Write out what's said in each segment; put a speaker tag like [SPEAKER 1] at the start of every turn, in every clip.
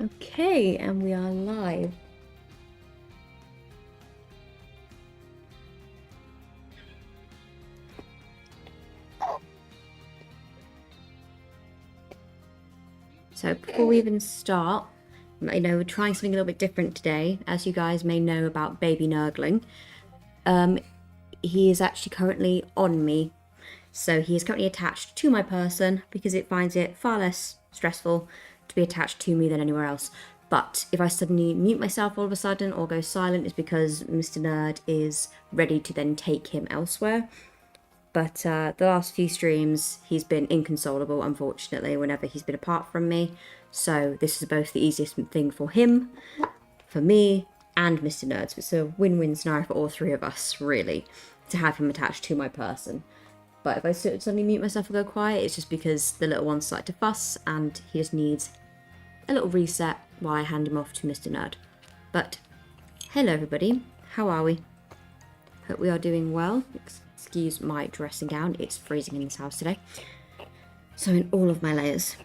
[SPEAKER 1] Okay, and we are live. So before we even start, we're trying something a little bit different today. As you guys may know about baby Nurgling, he is actually currently on me. So he is currently attached to my person because it finds it far less stressful to be attached to me than anywhere else. But if I suddenly mute myself all of a sudden or go silent, it's because Mr. Nerd is ready to then take him elsewhere. But the last few streams, he's been inconsolable, unfortunately, whenever he's been apart from me. So this is both the easiest thing for him, for me, and Mr. Nerd. So it's a win-win scenario for all three of us, really, to have him attached to my person. But if I suddenly mute myself and go quiet, it's just because the little one's started to fuss and he just needs a little reset while I hand him off to Mr. Nerd. But, hello everybody, how are we? Hope we are doing well. Excuse my dressing gown, it's freezing in this house today. So I'm in all of my layers.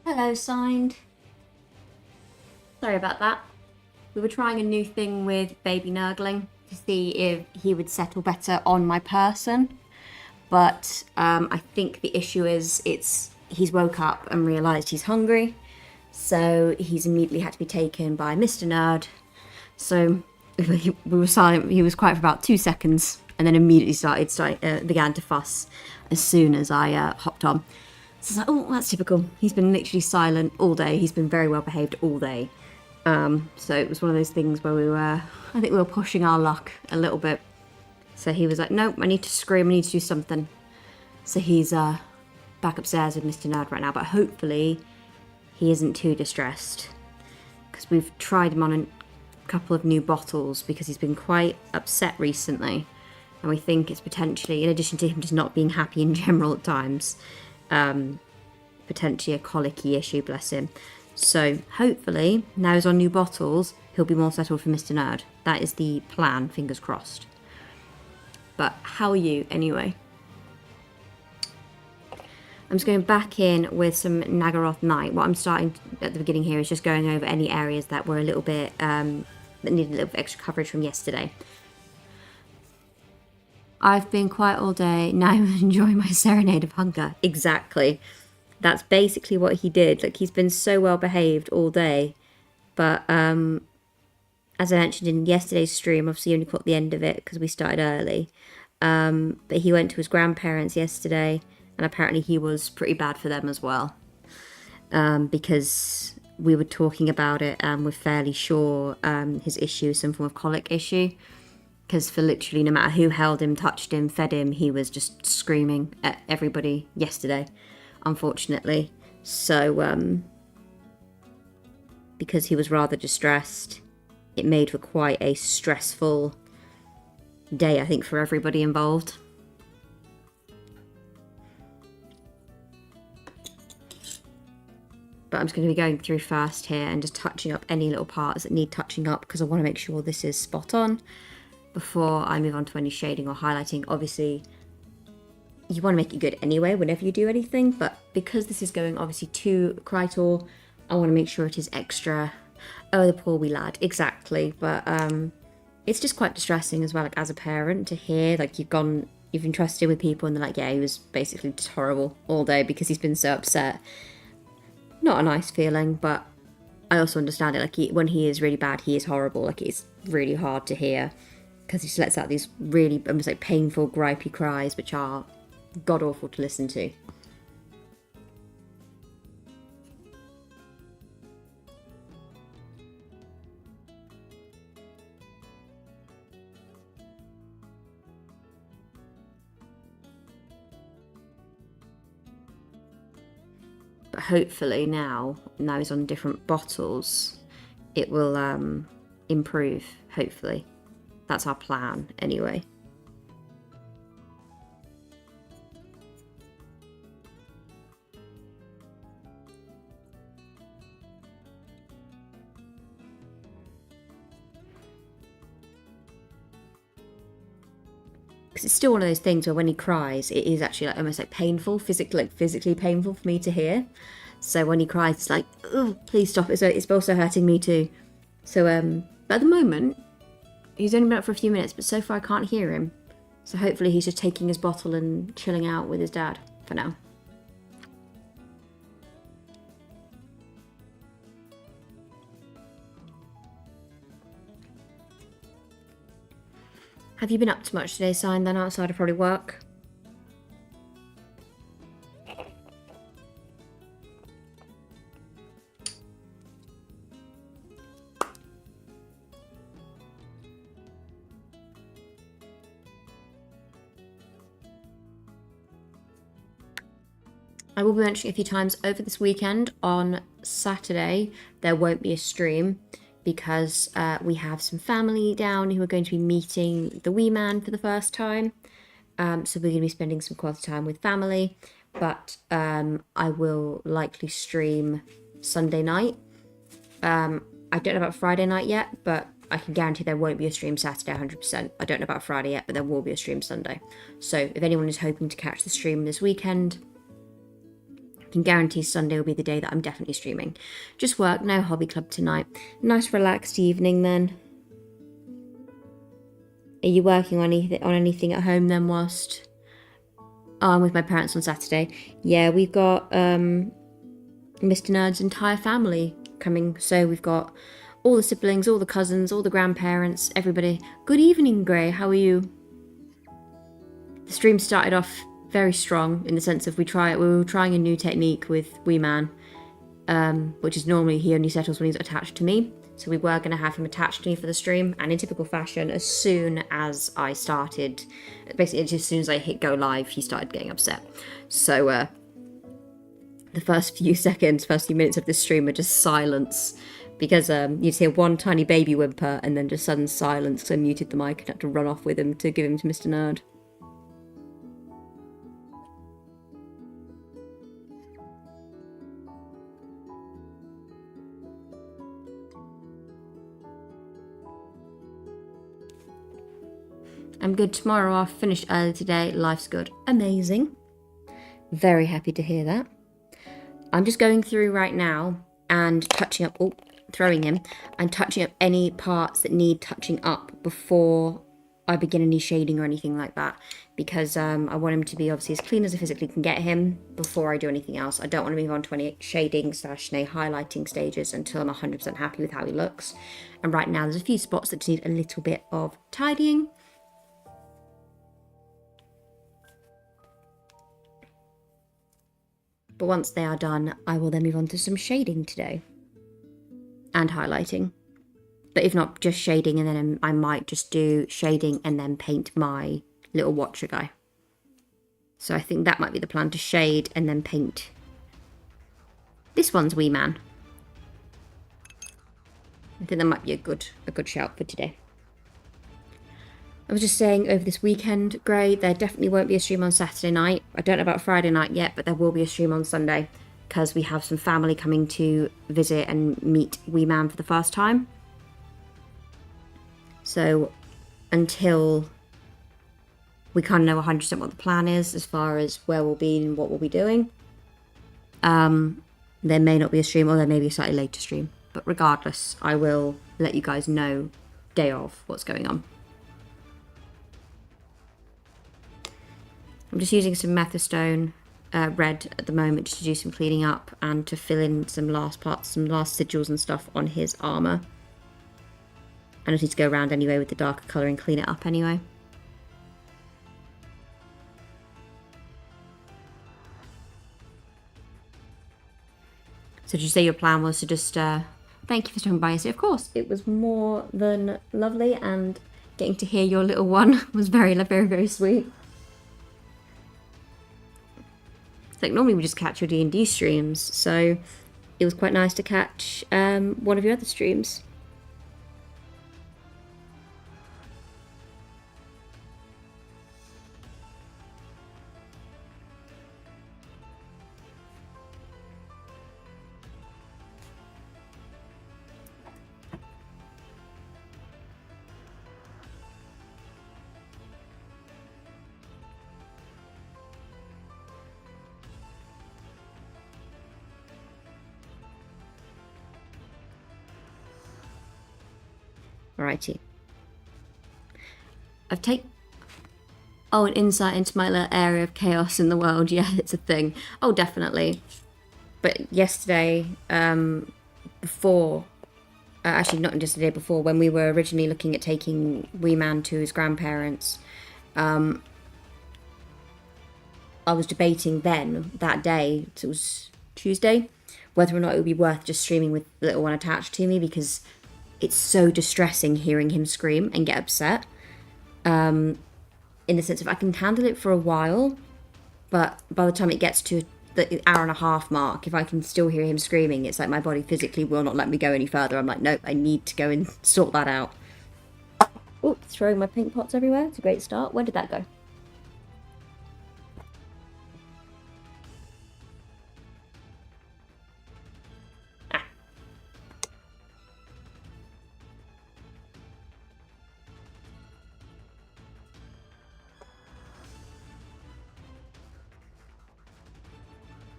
[SPEAKER 1] Hello, signed. Sorry about that. We were trying a new thing with baby Nurgling to see if he would settle better on my person. But I think the issue is he's woke up and realised he's hungry. So he's immediately had to be taken by Mr. Nerd. So we were silent. He was quiet for about 2 seconds and then immediately began to fuss as soon as I hopped on. So it's like, oh, that's typical. He's been literally silent all day. He's been very well behaved all day. So it was one of those things where I think we were pushing our luck a little bit. So he was like, nope, I need to scream, I need to do something. So he's back upstairs with Mr. Nerd right now, but hopefully he isn't too distressed. because we've tried him on a couple of new bottles because he's been quite upset recently, and we think it's potentially, in addition to him just not being happy in general at times, potentially a colicky issue, bless him. So hopefully, now he's on new bottles, he'll be more settled for Mr. Nerd. That is the plan, fingers crossed. But how are you anyway? I'm just going back in with some Nagaroth Night. What I'm starting at the beginning here is just going over any areas that were a little bit, that needed a little bit extra coverage from yesterday. I've been quiet all day, now I'm enjoying my Serenade of Hunger. Exactly. That's basically what he did. Like, he's been so well behaved all day. But, as I mentioned in yesterday's stream, obviously you only caught the end of it because we started early. But he went to his grandparents yesterday, and apparently he was pretty bad for them as well. Because we were talking about it, and we're fairly sure his issue is some form of colic issue. Because for literally no matter who held him, touched him, fed him, he was just screaming at everybody yesterday, unfortunately. So, because he was rather distressed, it made for quite a stressful day, I think, for everybody involved. But I'm just going to be going through fast here and just touching up any little parts that need touching up, because I want to make sure this is spot on before I move on to any shading or highlighting. Obviously, you want to make it good anyway whenever you do anything, but because this is going obviously to Krytor, I want to make sure it is extra. Oh, the poor wee lad. Exactly. But it's just quite distressing as well, like, as a parent, to hear, like, you've entrusted with people and they're like, yeah, he was basically just horrible all day because he's been so upset. Not a nice feeling, but I also understand it. Like, when he is really bad, he is horrible. Like, it's really hard to hear because he just lets out these really almost like painful, gripey cries, which are god-awful to listen to. But hopefully now he's on different bottles, it will improve, hopefully. That's our plan, anyway. Because it's still one of those things where when he cries, it is actually like almost like painful, physically painful for me to hear. So when he cries, it's like, oh, please stop. It's also hurting me too. So, but at the moment, he's only been up for a few minutes, but so far I can't hear him. So hopefully he's just taking his bottle and chilling out with his dad for now. Have you been up to much today, Sign, then, outside of probably work? I will be mentioning a few times over this weekend. On Saturday, there won't be a stream because we have some family down who are going to be meeting the wee man for the first time. So we're going to be spending some quality time with family. But I will likely stream Sunday night. I don't know about Friday night yet, but I can guarantee there won't be a stream Saturday 100%. I don't know about Friday yet, but there will be a stream Sunday. So if anyone is hoping to catch the stream this weekend, can guarantee Sunday will be the day that I'm definitely streaming. Just work, no hobby club tonight. Nice relaxed evening then. Are you working on anything at home then whilst... Oh, I'm with my parents on Saturday. Yeah, we've got Mr. Nerd's entire family coming. So we've got all the siblings, all the cousins, all the grandparents, everybody. Good evening, Gray. How are you? The stream started off very strong in the sense of we were trying a new technique with Wee Man, which is normally he only settles when he's attached to me. So we were going to have him attached to me for the stream, and in typical fashion, as soon as I started, basically just as soon as I hit go live, he started getting upset. So the first few minutes of this stream were just silence because you'd hear one tiny baby whimper and then just sudden silence, so I muted the mic and had to run off with him to give him to Mr. Nerd. I'm good tomorrow. I'll finish early today. Life's good. Amazing. Very happy to hear that. I'm just going through right now and touching up, throwing him, and touching up any parts that need touching up before I begin any shading or anything like that. Because I want him to be obviously as clean as I physically can get him before I do anything else. I don't want to move on to any shading / highlighting stages until I'm 100% happy with how he looks. And right now there's a few spots that need a little bit of tidying. But once they are done, I will then move on to some shading today. And highlighting. But if not, just shading, and then I might just do shading and then paint my little watcher guy. So I think that might be the plan, to shade and then paint. This one's wee man. I think that might be a good shout for today. I was just saying over this weekend, Gray, there definitely won't be a stream on Saturday night. I don't know about Friday night yet, but there will be a stream on Sunday because we have some family coming to visit and meet Wee Man for the first time. So until we kind of know 100% what the plan is as far as where we'll be and what we'll be doing, there may not be a stream, or there may be a slightly later stream. But regardless, I will let you guys know day of what's going on. I'm just using some Methystone red at the moment just to do some cleaning up and to fill in some last parts, some last sigils and stuff on his armour. I just need to go around anyway with the darker colour and clean it up anyway. So did you say your plan was to just, thank you for stopping by? So of course, it was more than lovely, and getting to hear your little one was very, very, very sweet. Like normally we just catch your D&D streams, so it was quite nice to catch one of your other streams. Alrighty. I've taken... Oh, an insight into my little area of chaos in the world. Yeah, it's a thing. Oh, definitely. But yesterday, before... actually, not just the day before, when we were originally looking at taking Wee Man to his grandparents, I was debating then, that day, it was Tuesday, whether or not it would be worth just streaming with the little one attached to me, because it's so distressing hearing him scream and get upset. In the sense of I can handle it for a while, but by the time it gets to the hour and a half mark, if I can still hear him screaming, it's like my body physically will not let me go any further. I'm like, nope, I need to go and sort that out. Oh, throwing my pink pots everywhere. It's a great start. Where did that go?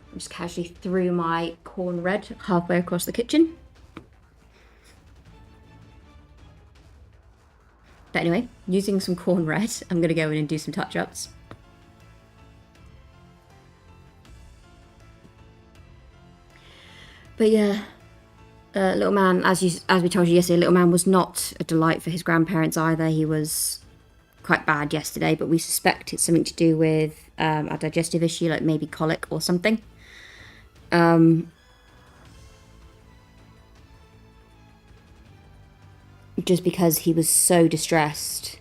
[SPEAKER 1] I just casually threw my corn red halfway across the kitchen. But anyway, using some corn red, I'm going to go in and do some touch-ups. But yeah, little man, as we told you yesterday, little man was not a delight for his grandparents either. He was quite bad yesterday, but we suspect it's something to do with a digestive issue, like maybe colic or something. Just because he was so distressed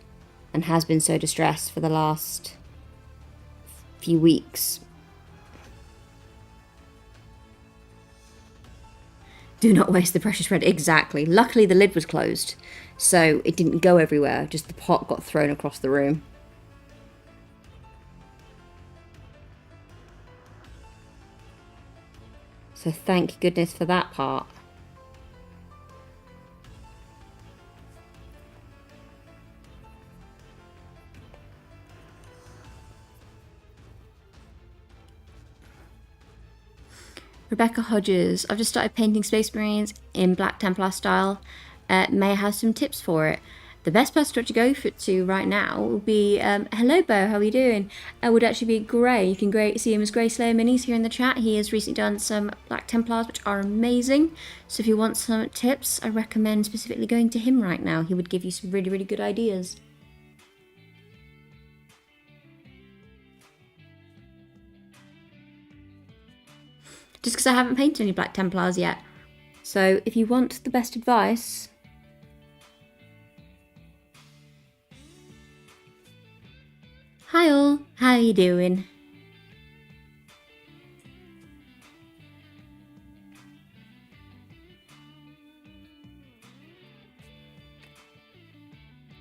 [SPEAKER 1] and has been so distressed for the last few weeks. Do not waste the precious red. Exactly. Luckily the lid was closed, so it didn't go everywhere. Just the pot got thrown across the room. So thank goodness for that part. Rebecca Hodges, I've just started painting Space Marines in Black Templar style. May I have some tips for it? The best person to go to right now would be, hello Bo, how are you doing? Would actually be Gray. You can see him as Grey Slayer Minis here in the chat. He has recently done some Black Templars, which are amazing. So if you want some tips, I recommend specifically going to him right now. He would give you some really, really good ideas. Just because I haven't painted any Black Templars yet. So if you want the best advice... Hi all, how are you doing?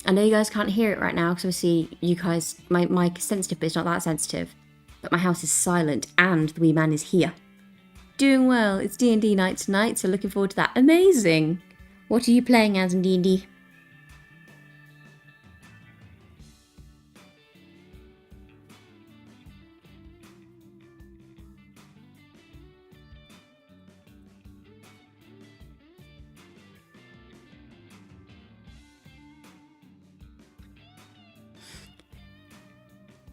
[SPEAKER 1] I know you guys can't hear it right now because obviously you guys, my mic is sensitive, but it's not that sensitive. But my house is silent and the wee man is here. Doing well. It's D&D night tonight, so looking forward to that. Amazing! What are you playing as in D&D?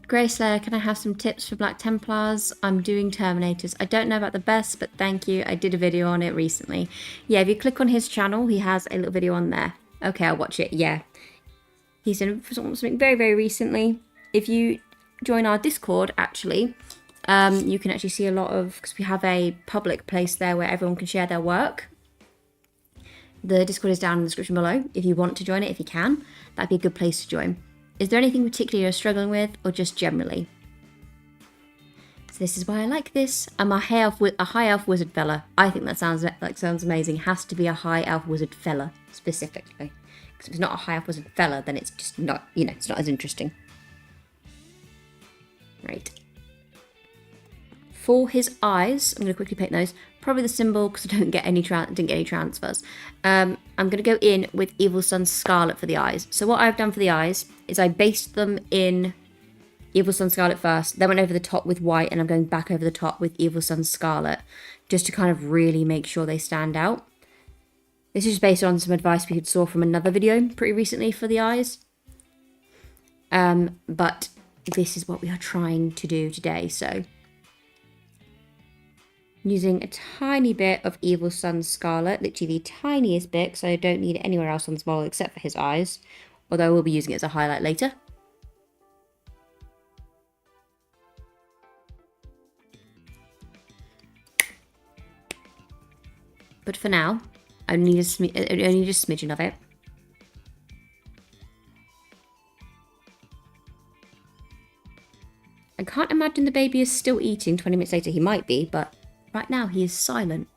[SPEAKER 1] Grey Slayer, can I have some tips for Black Templars? I'm doing Terminators. I don't know about the best, but thank you. I did a video on it recently. Yeah, if you click on his channel, he has a little video on there. Okay, I'll watch it. Yeah. He's done something very, very recently. If you join our Discord, actually, you can actually see a lot of... Because we have a public place there where everyone can share their work. The Discord is down in the description below. If you want to join it, if you can, that'd be a good place to join. Is there anything particular you're struggling with, or just generally? So this is why I like this. I'm a high elf wizard fella. I think that sounds amazing. It has to be a high elf wizard fella specifically. Because if it's not a high elf wizard fella, then it's just not, it's not as interesting. Right. For his eyes, I'm going to quickly paint those. Probably the symbol because I didn't get any transfers. I'm going to go in with Evil Sun Scarlet for the eyes. So what I've done for the eyes is I based them in Evil Sun Scarlet first, then went over the top with white, and I'm going back over the top with Evil Sun Scarlet, just to kind of really make sure they stand out. This is based on some advice we saw from another video pretty recently for the eyes. But this is what we are trying to do today, so... Using a tiny bit of Evil Sun Scarlet, literally the tiniest bit, so I don't need it anywhere else on the model except for his eyes. Although I will be using it as a highlight later. But for now, I only need a smidgen of it. I can't imagine the baby is still eating 20 minutes later. He might be, but right now he is silent.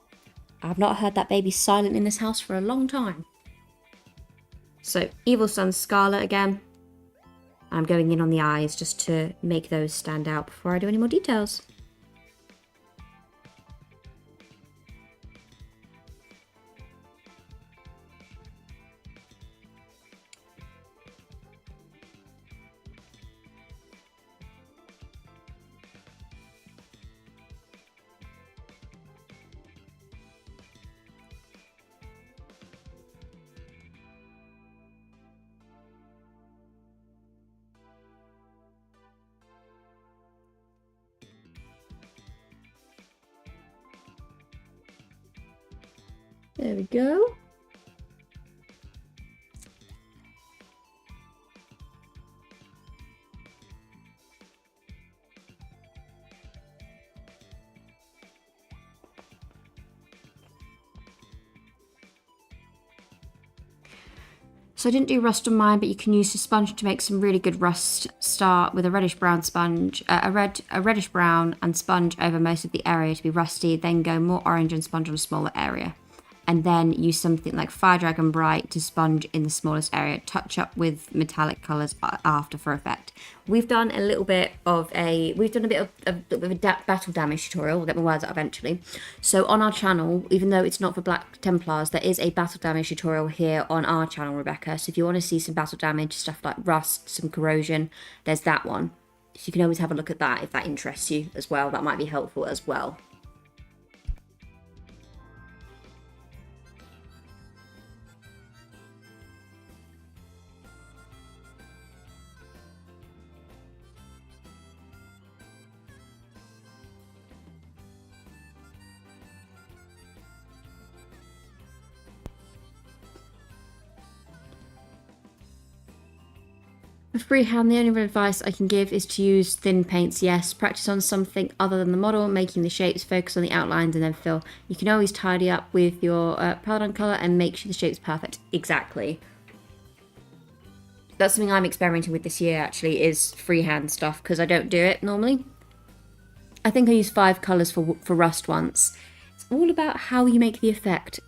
[SPEAKER 1] I've not heard that baby silent in this house for a long time. So, Evil Sun Scarlet again. I'm going in on the eyes just to make those stand out before I do any more details. There we go. So I didn't do rust on mine, but you can use a sponge to make some really good rust. Start with a reddish brown sponge, a reddish brown and sponge over most of the area to be rusty, then go more orange and sponge on a smaller area. and then use something like Fire Dragon Bright to sponge in the smallest area. Touch up with metallic colours after for effect. We've done a little bit of a battle damage tutorial. We'll get my words out eventually. So on our channel, even though it's not for Black Templars, there is a battle damage tutorial here on our channel, Rebecca. So if you want to see some battle damage, stuff like rust, some corrosion, there's that one. So you can always have a look at that if that interests you as well. That might be helpful as well. For freehand, the only advice I can give is to use thin paints, yes. Practice on something other than the model, making the shapes, focus on the outlines and then fill. You can always tidy up with your powder colour and make sure the shape's perfect. Exactly. That's something I'm experimenting with this year, actually, is freehand stuff, because I don't do it normally. I think I used 5 colours for rust once. It's all about how you make the effect.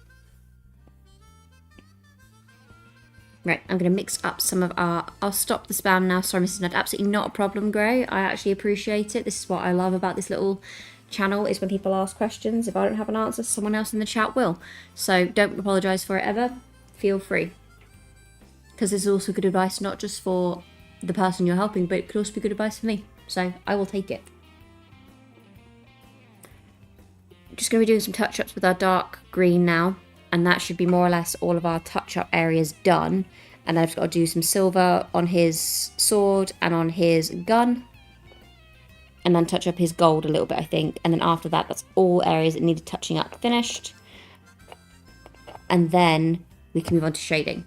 [SPEAKER 1] Right, I'm going to mix up some of our... I'll stop the spam now. Sorry, Mrs. Nudd. Absolutely not a problem, Gray. I actually appreciate it. This is what I love about this little channel, is when people ask questions. If I don't have an answer, someone else in the chat will. So don't apologise for it ever. Feel free. Because this is also good advice, not just for the person you're helping, but it could also be good advice for me. So I will take it. Just going to be doing some touch-ups with our dark green now. And that should be more or less all of our touch-up areas done. And I've got to do some silver on his sword and on his gun. And then touch up his gold a little bit, I think. And then after that, that's all areas that needed touching up finished. And then we can move on to shading.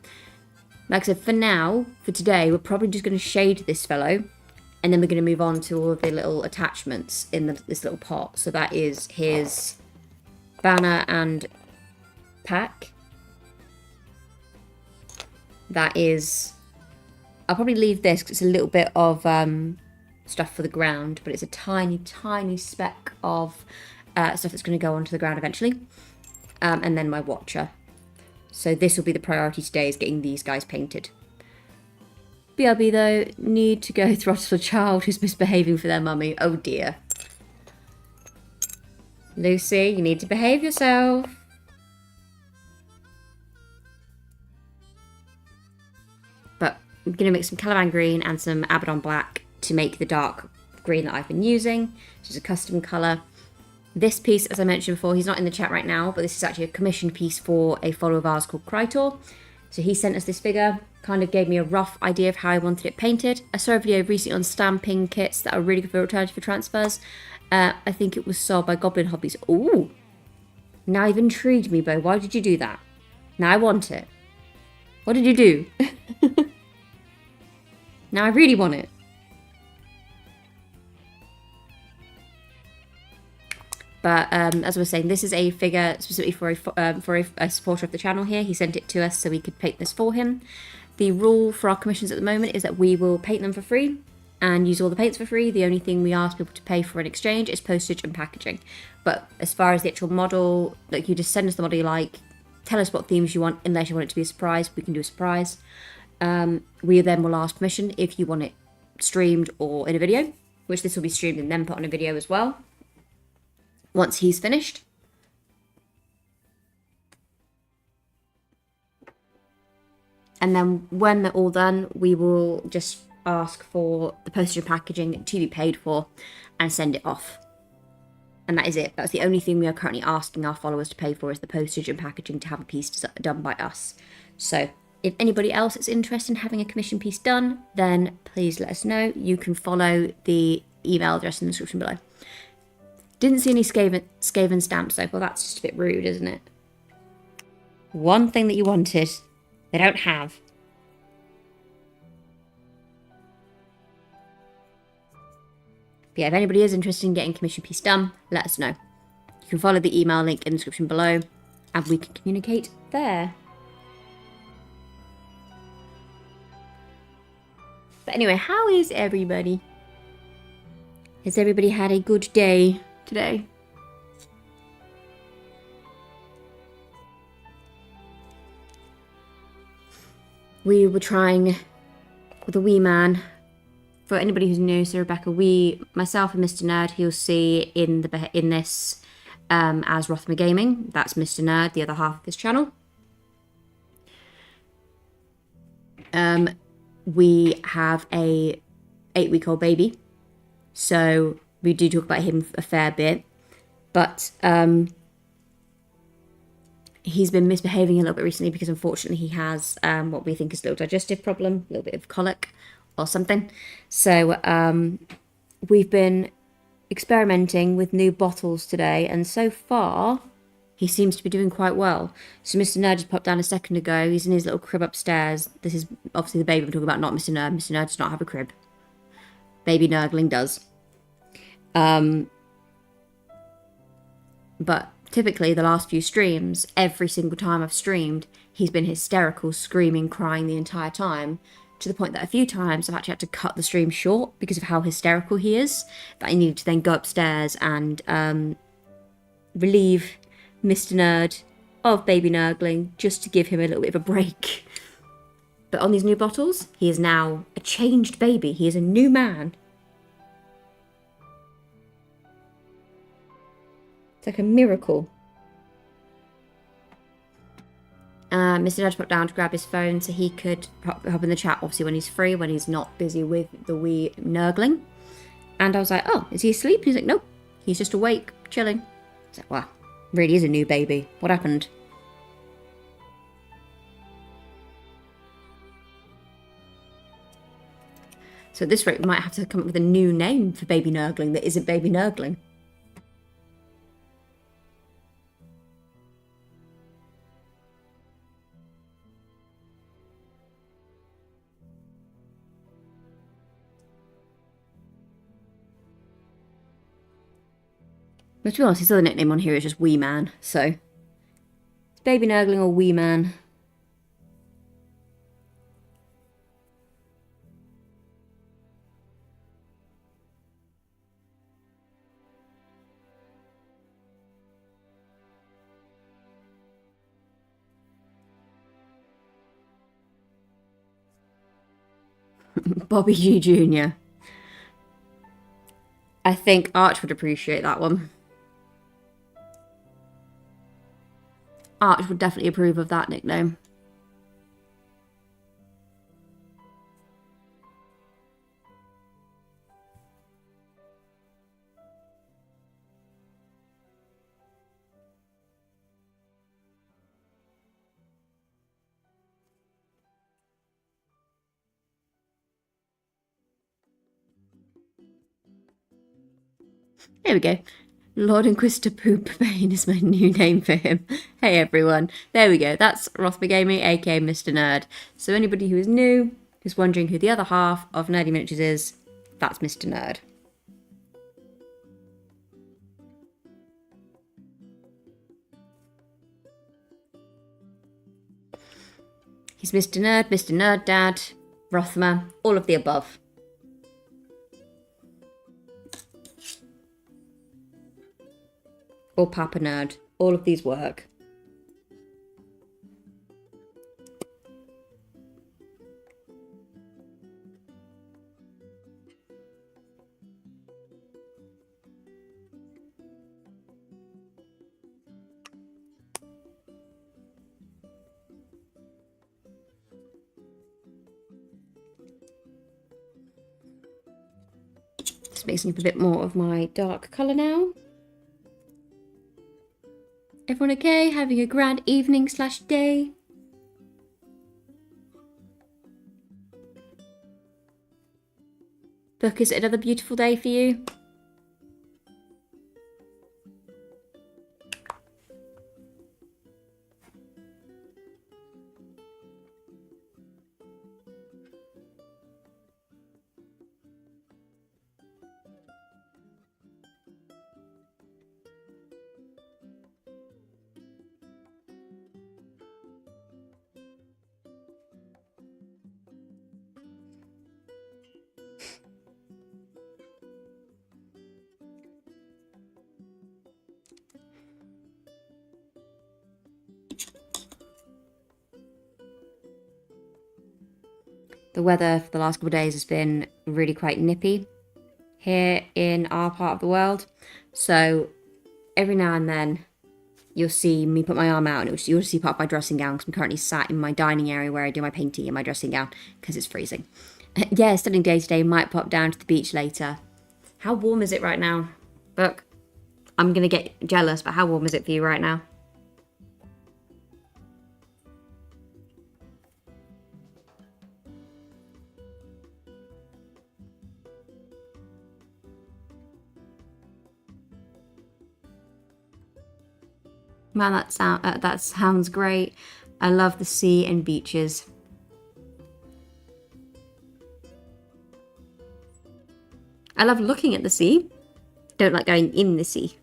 [SPEAKER 1] Like I said, for now, for today, we're probably just going to shade this fellow. And then we're going to move on to all of the little attachments in this little pot. So that is his banner and pack. That is... I'll probably leave this because it's a little bit of stuff for the ground. But it's a tiny, tiny speck of stuff that's going to go onto the ground eventually. And then my watcher. So this will be the priority today, is getting these guys painted. BRB though, need to go throttle a child who's misbehaving for their mummy. Oh dear. Lucy, you need to behave yourself. But I'm going to mix some Caliban green and some Abaddon black to make the dark green that I've been using. This is a custom colour. This piece, as I mentioned before, he's not in the chat right now, but this is actually a commissioned piece for a follower of ours called Krytor. So he sent us this figure, kind of gave me a rough idea of how I wanted it painted. I saw a video recently on stamping kits that are really good for alternative for transfers. I think it was sold by Goblin Hobbies. Ooh! Now you've intrigued me, Bo. Why did you do that? Now I want it. What did you do? Now I really want it. But as I was saying, this is a figure specifically for a supporter of the channel here. He sent it to us so we could paint this for him. The rule for our commissions at the moment is that we will paint them for free and use all the paints for free. The only thing we ask people to pay for in exchange is postage and packaging. But as far as the actual model, like, you just send us the model you like, tell us what themes you want, unless you want it to be a surprise, we can do a surprise. We then will ask permission if you want it streamed or in a video, which this will be streamed and then put on a video as well, once he's finished. And then when they're all done, we will just ask for the postage and packaging to be paid for and send it off. And that is it. That's the only thing we are currently asking our followers to pay for, is the postage and packaging to have a piece done by us. So if anybody else is interested in having a commission piece done, then please let us know. You can follow the email address in the description below. Didn't see any Skaven stamps though. Well, that's just a bit rude, isn't it? One thing that you wanted, they don't have. But yeah, if anybody is interested in getting commission piece done, let us know. You can follow the email link in the description below, and we can communicate there. But anyway, how is everybody? Has everybody had a good day today? we were trying with a wee man. For anybody who's new, so Rebecca, myself and Mr. Nerd, who you'll see in this as Rothmer Gaming. That's Mr. Nerd, the other half of this channel. We have a 8-week-old baby, so we do talk about him a fair bit, but he's been misbehaving a little bit recently because unfortunately he has what we think is a little digestive problem, a little bit of colic or something. So we've been experimenting with new bottles today, and so far he seems to be doing quite well. So Mr. Nerd just popped down a second ago. He's in his little crib upstairs. This is obviously the baby I'm talking about, not Mr. Nerd. Mr. Nerd does not have a crib. Baby Nerdling does. But typically the last few streams, every single time I've streamed, he's been hysterical, screaming, crying the entire time, to the point that a few times I've actually had to cut the stream short because of how hysterical he is, that I needed to then go upstairs and relieve Mr. Nerd of Baby Nerdling just to give him a little bit of a break. But on these new bottles, he is now a changed baby. He is a new man. It's like a miracle. Mr. Nerd popped down to grab his phone so he could hop in the chat, obviously, when he's free, when he's not busy with the wee Nurgling. And I was like, oh, is he asleep? He's like, nope, he's just awake, chilling. I was like, wow, really is a new baby. What happened? So at this rate, we might have to come up with a new name for Baby Nurgling that isn't Baby Nurgling. But to be honest, his other nickname on here is just Wee Man, so it's Baby Nurgling or Wee Man. Bobby G Jr. I think Arch would appreciate that one. Arch would definitely approve of that nickname. There we go. Lord Inquisitor Poopbane is my new name for him. Hey everyone. There we go. That's Rothmer Gaming, aka Mr. Nerd. So anybody who is new, who's wondering who the other half of Nerdy Miniatures is, that's Mr. Nerd. He's Mr. Nerd Dad, Rothmer, all of the above. Or Papa Nerd. All of these work. Just mixing up a bit more of my dark colour now. Everyone okay? Having a grand evening / day? Book, is it another beautiful day for you? The weather for the last couple of days has been really quite nippy here in our part of the world. So every now and then you'll see me put my arm out and you'll see part of my dressing gown because I'm currently sat in my dining area where I do my painting in my dressing gown because it's freezing. Yeah, stunning day today. Might pop down to the beach later. How warm is it right now? Look, I'm going to get jealous, but how warm is it for you right now? Man, that sounds great. I love the sea and beaches. I love looking at the sea. Don't like going in the sea.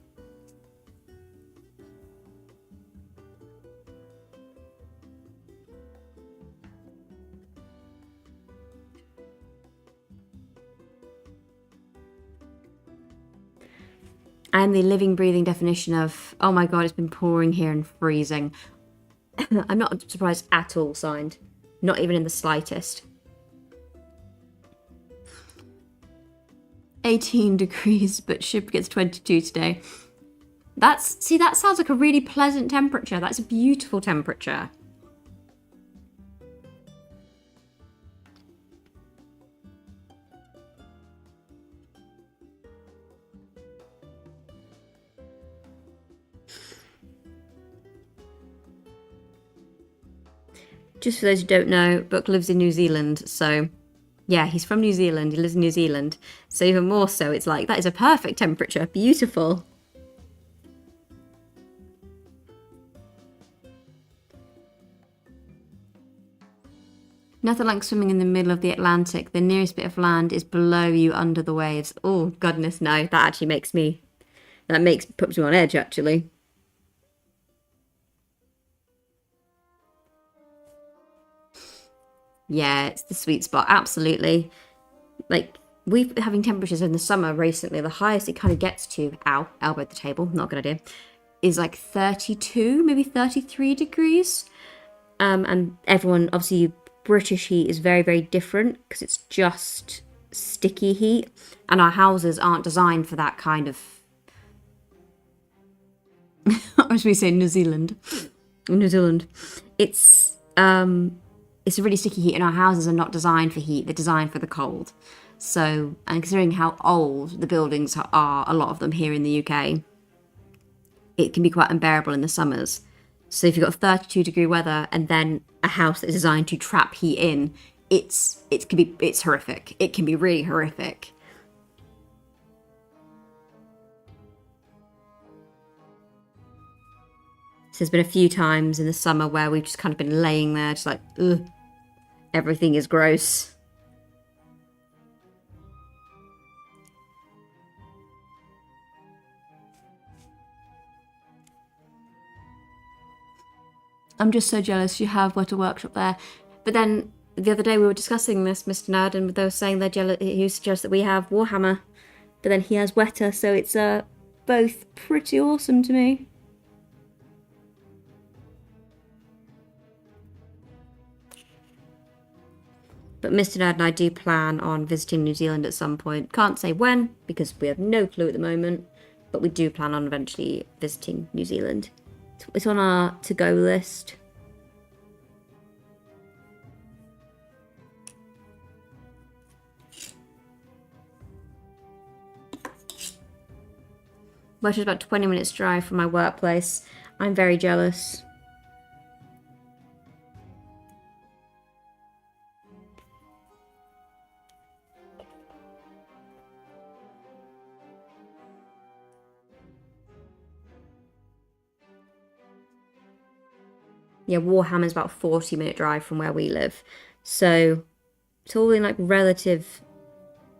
[SPEAKER 1] I am the living, breathing definition of, oh my god, it's been pouring here and freezing. I'm not surprised at all, signed. Not even in the slightest. 18 degrees, but ship gets 22 today. That sounds like a really pleasant temperature. That's a beautiful temperature. Just for those who don't know, Book lives in New Zealand, so yeah, he's from New Zealand, he lives in New Zealand, so even more so, it's like, that is a perfect temperature, beautiful. Nothing like swimming in the middle of the Atlantic. The nearest bit of land is below you under the waves. Oh, goodness, no, that actually puts me on edge, actually. Yeah, it's the sweet spot, absolutely. Like, we've been having temperatures in the summer recently. The highest it kind of gets to, elbow at the table, not a good idea, is like 32, maybe 33 degrees. And everyone, obviously, British heat is very, very different because it's just sticky heat. And our houses aren't designed for that kind of... I was going to say New Zealand. New Zealand. It's a really sticky heat, and our houses are not designed for heat. They're designed for the cold. So, and considering how old the buildings are, a lot of them here in the UK, it can be quite unbearable in the summers. So if you've got 32-degree weather and then a house that is designed to trap heat in, it's horrific. It can be really horrific. So there's been a few times in the summer where we've just kind of been laying there, just like, ugh, everything is gross. I'm just so jealous you have Weta Workshop there. But then the other day we were discussing this, Mr. Nerd, and they were saying they're jealous. He suggests that we have Warhammer, but then he has Weta, so it's both pretty awesome to me. But Mr. Nerd and I do plan on visiting New Zealand at some point. Can't say when, because we have no clue at the moment, but we do plan on eventually visiting New Zealand. It's on our to-go list. Which is about 20 minutes drive from my workplace. I'm very jealous. Yeah, Warhammer's about a 40-minute drive from where we live. So it's all in like relative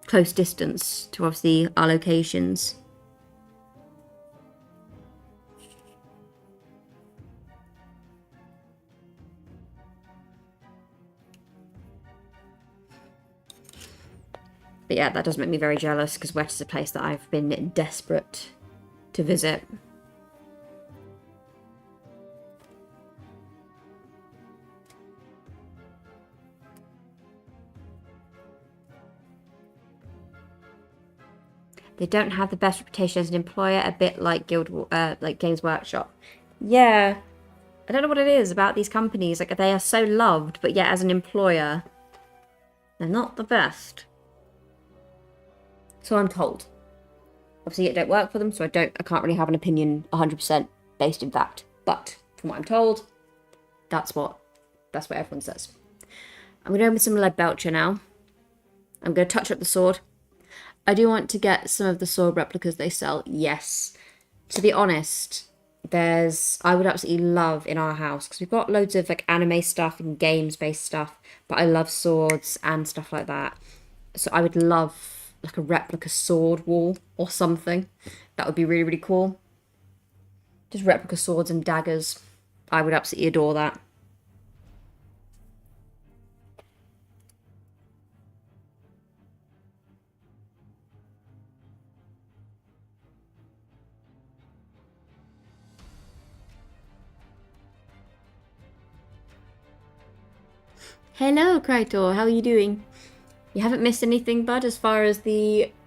[SPEAKER 1] close distance to obviously our locations. But yeah, that does make me very jealous because West is a place that I've been desperate to visit. They don't have the best reputation as an employer, a bit like like Games Workshop. Yeah, I don't know what it is about these companies. Like, they are so loved, but yet as an employer, they're not the best. So I'm told. Obviously, it don't work for them, so I can't really have an opinion 100% based in fact. But from what I'm told, that's what everyone says. I'm going to open some lead belcher now. I'm going to touch up the sword. I do want to get some of the sword replicas they sell, yes. To be honest, I would absolutely love in our house, because we've got loads of like anime stuff and games-based stuff, but I love swords and stuff like that. So I would love like a replica sword wall or something. That would be really, really cool. Just replica swords and daggers. I would absolutely adore that. Hello, Krytor. How are you doing? You haven't missed anything, bud, as far as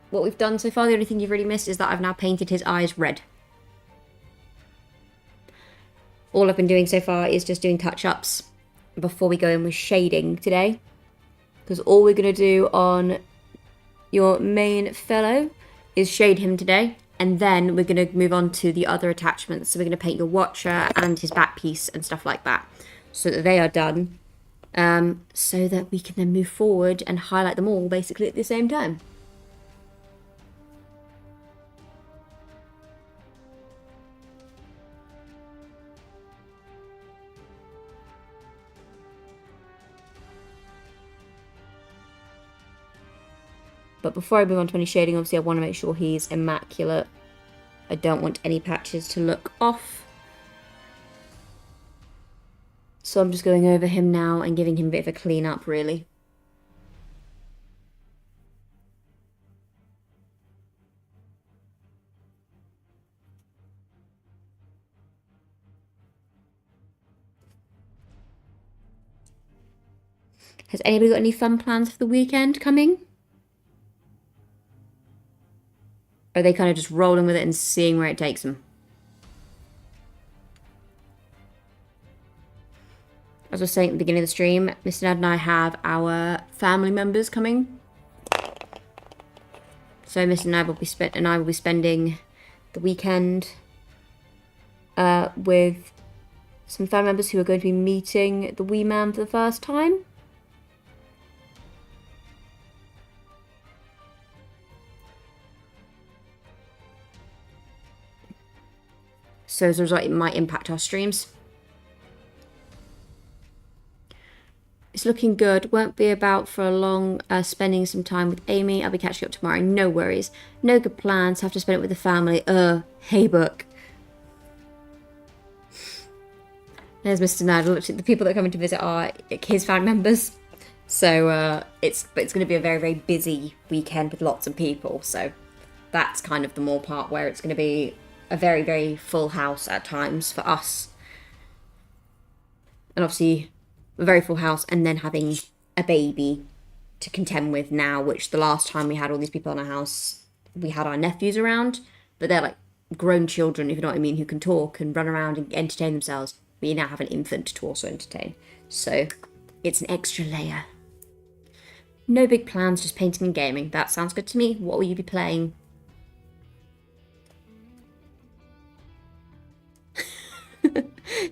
[SPEAKER 1] what we've done so far. The only thing you've really missed is that I've now painted his eyes red. All I've been doing so far is just doing touch-ups before we go in with shading today. Because all we're going to do on your main fellow is shade him today. And then we're going to move on to the other attachments. So we're going to paint your watcher and his back piece and stuff like that. So that they are done. So that we can then move forward and highlight them all basically at the same time. But before I move on to any shading, obviously I want to make sure he's immaculate. I don't want any patches to look off. So I'm just going over him now and giving him a bit of a clean up, really. Has anybody got any fun plans for the weekend coming? Or are they kind of just rolling with it and seeing where it takes them? As I was saying at the beginning of the stream, Mr. Ned and I have our family members coming. So Mr. Ned and I will be spending the weekend with some family members who are going to be meeting the wee man for the first time. So as a result, it might impact our streams. It's looking good. Won't be about for a long, spending some time with Amy. I'll be catching up tomorrow. No worries. No good plans. Have to spend it with the family. Hey, book. There's Mr. Nad. The people that are coming to visit are his family members. So it's going to be a very, very busy weekend with lots of people. So that's kind of the more part where it's going to be a very, very full house at times for us. And obviously a very full house, and then having a baby to contend with now, which the last time we had all these people in our house, we had our nephews around, but they're like grown children, if you know what I mean, who can talk and run around and entertain themselves. We now have an infant to also entertain. So it's an extra layer. No big plans, just painting and gaming. That sounds good to me. What will you be playing?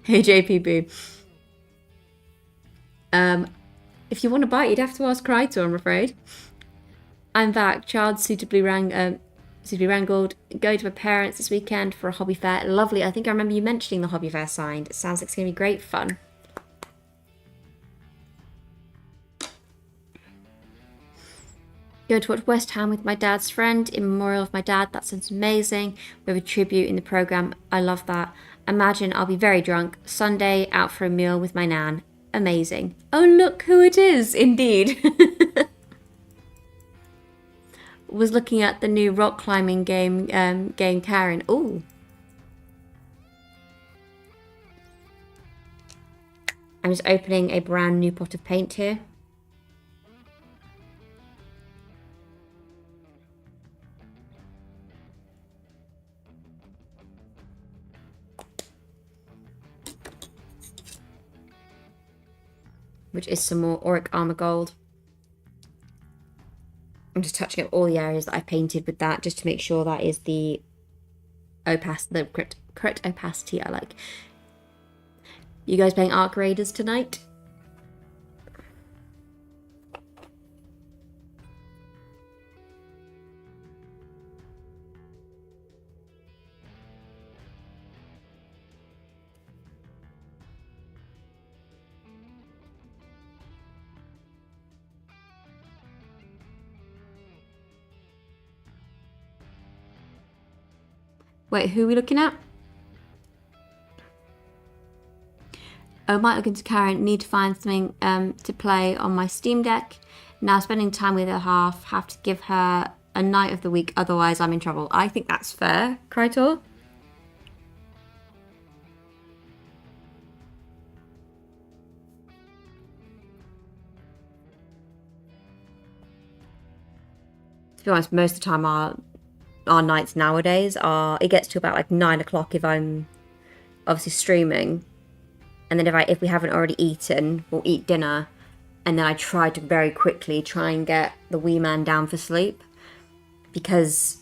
[SPEAKER 1] Hey, JPB. If you want to bite, you'd have to ask Krytor, I'm afraid. I'm back. Child suitably wrangled. Going to my parents this weekend for a hobby fair. Lovely. I think I remember you mentioning the hobby fair signed. It sounds like it's going to be great fun. Going to watch West Ham with my dad's friend in memorial of my dad. That sounds amazing. We have a tribute in the programme. I love that. Imagine I'll be very drunk. Sunday, out for a meal with my nan. Amazing. Oh, look who it is, indeed. Was looking at the new rock climbing game, Karen. Ooh. I'm just opening a brand new pot of paint here. which is some more auric armor gold. I'm just touching up all the areas that I've painted with that, just to make sure that is the correct opacity I like. You guys playing Arc Raiders tonight? Wait, who are we looking at? Oh, might look into Karen. Need to find something to play on my Steam Deck. Now spending time with her have to give her a night of the week, otherwise I'm in trouble. I think that's fair, Krytor. To be honest, most of the time our nights nowadays are, it gets to about like 9 o'clock if I'm obviously streaming, and then if we haven't already eaten, we'll eat dinner, and then I try to very quickly try and get the wee man down for sleep, because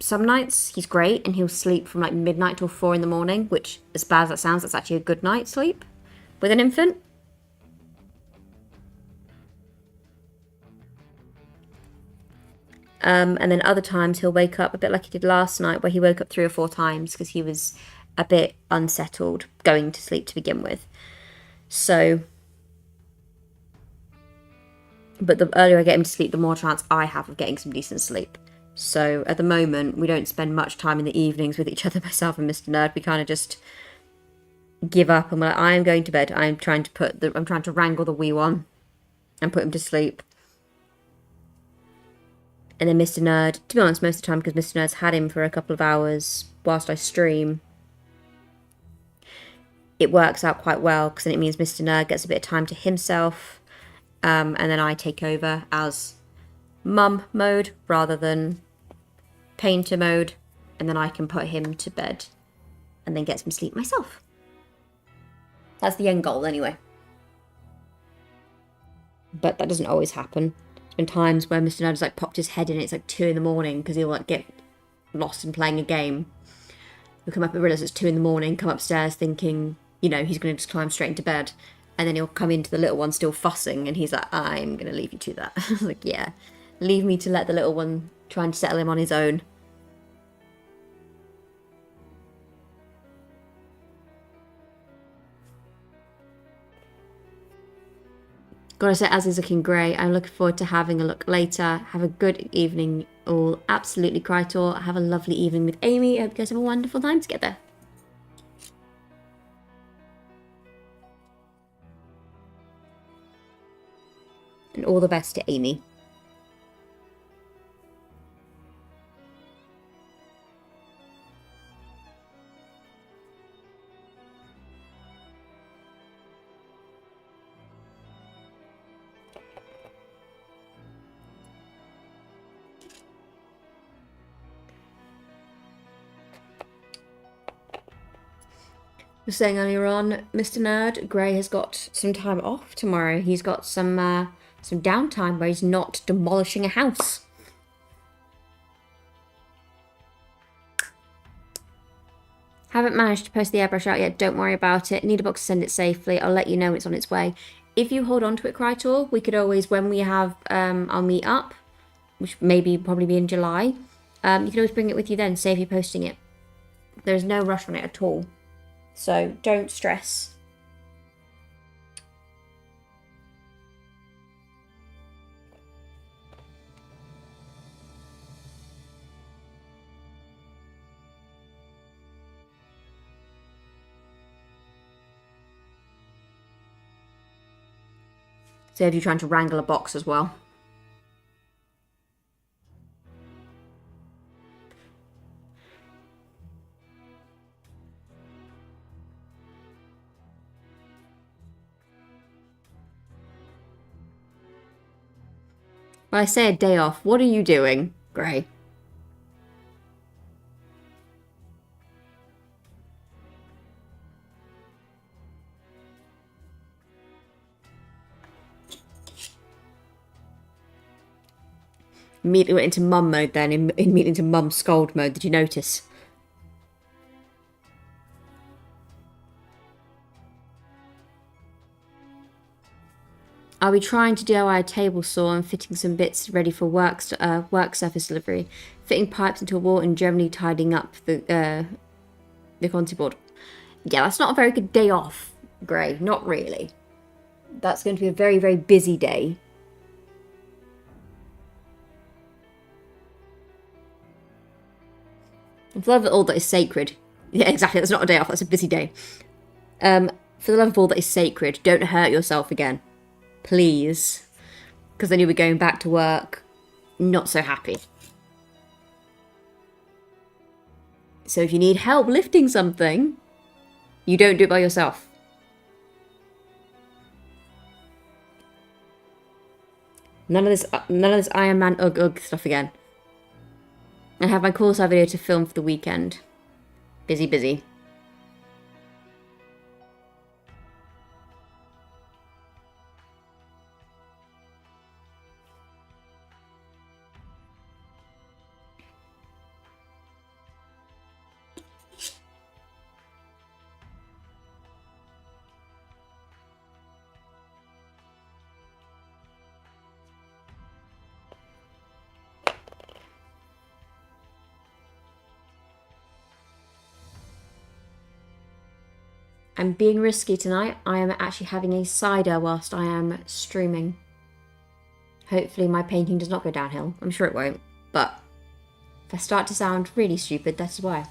[SPEAKER 1] some nights he's great and he'll sleep from like midnight till 4 in the morning, which, as bad as that sounds, that's actually a good night's sleep with an infant. And then other times he'll wake up a bit like he did last night, where he woke up 3 or 4 times because he was a bit unsettled going to sleep to begin with. So, but the earlier I get him to sleep, the more chance I have of getting some decent sleep. So at the moment, we don't spend much time in the evenings with each other, myself and Mr. Nerd. We kind of just give up and we're like, I am going to bed. I'm trying to wrangle the wee one and put him to sleep. And then Mr. Nerd, to be honest, most of the time, because Mr. Nerd's had him for a couple of hours whilst I stream, it works out quite well, because then it means Mr. Nerd gets a bit of time to himself, and then I take over as mum mode rather than painter mode, and then I can put him to bed and then get some sleep myself. That's the end goal anyway. But that doesn't always happen. Been times where Mr. Nerd's like popped his head in, it's like 2 in the morning because he'll like get lost in playing a game. He'll come up and realise it's 2 in the morning, come upstairs thinking, you know, he's going to just climb straight into bed. And then he'll come into the little one still fussing and he's like, I'm going to leave you to that. I was like, yeah, leave me to let the little one try and settle him on his own. Gotta say, as is looking great. I'm looking forward to having a look later. Have a good evening all. Absolutely, Krytor. Have a lovely evening with Amy. I hope you guys have a wonderful time together. And all the best to Amy. Was saying earlier on, Mr. Nerd, Gray has got some time off tomorrow. He's got some downtime where he's not demolishing a house. Haven't managed to post the airbrush out yet. Don't worry about it. Need a box to send it safely. I'll let you know when it's on its way. If you hold on to it, Krytor, we could always, when we have our meet up, which probably be in July, you can always bring it with you then, save you posting it. There's no rush on it at all. So don't stress. Save you trying to wrangle a box as well. When I say a day off, what are you doing, Gray? Immediately went into mum mode then, immediately into mum scold mode. Did you notice? Are we trying to DIY a table saw and fitting some bits ready for work surface delivery? Fitting pipes into a wall and generally tidying up the Conti board. Yeah, that's not a very good day off, Gray. Not really. That's going to be a very, very busy day. And for the love of all that is sacred. Yeah, exactly. That's not a day off. That's a busy day. For the love of all that is sacred, don't hurt yourself again. Please. Because then you'll be going back to work not so happy. So if you need help lifting something, you don't do it by yourself. None of this Iron Man ugh stuff again. I have my course video to film for the weekend. Busy, busy. I'm being risky tonight. I am actually having a cider whilst I am streaming. Hopefully my painting does not go downhill. I'm sure it won't. But if I start to sound really stupid, that's why.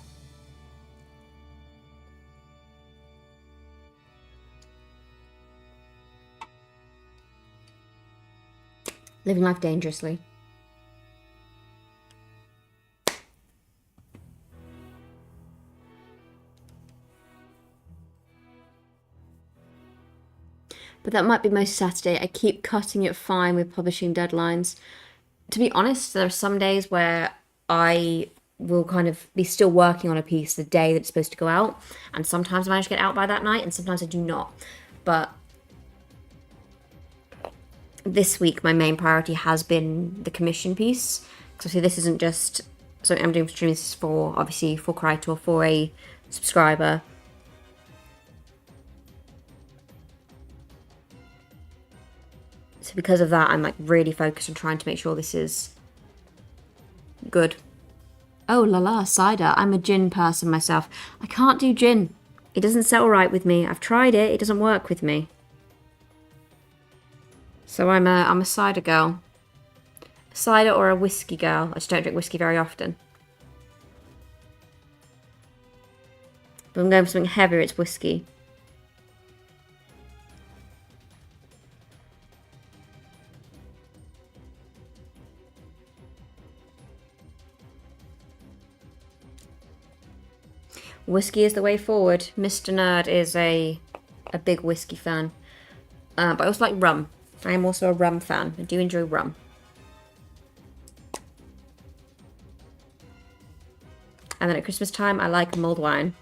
[SPEAKER 1] Living life dangerously. But that might be most Saturday. I keep cutting it fine with publishing deadlines. To be honest, there are some days where I will kind of be still working on a piece the day that it's supposed to go out. And sometimes I manage to get out by that night and sometimes I do not. But this week my main priority has been the commission piece. Because obviously this isn't just something I'm doing for streams, this is for, obviously, for Krytor, for a subscriber. So because of that, I'm like really focused on trying to make sure this is good. Oh la la, cider. I'm a gin person myself. I can't do gin. It doesn't settle right with me. I've tried it. It doesn't work with me. So I'm a cider girl. A cider or a whiskey girl. I just don't drink whiskey very often. But I'm going for something heavier. It's whiskey. Whiskey is the way forward. Mr. Nerd is a big whiskey fan. But I also like rum. I am also a rum fan. I do enjoy rum. And then at Christmas time, I like mulled wine.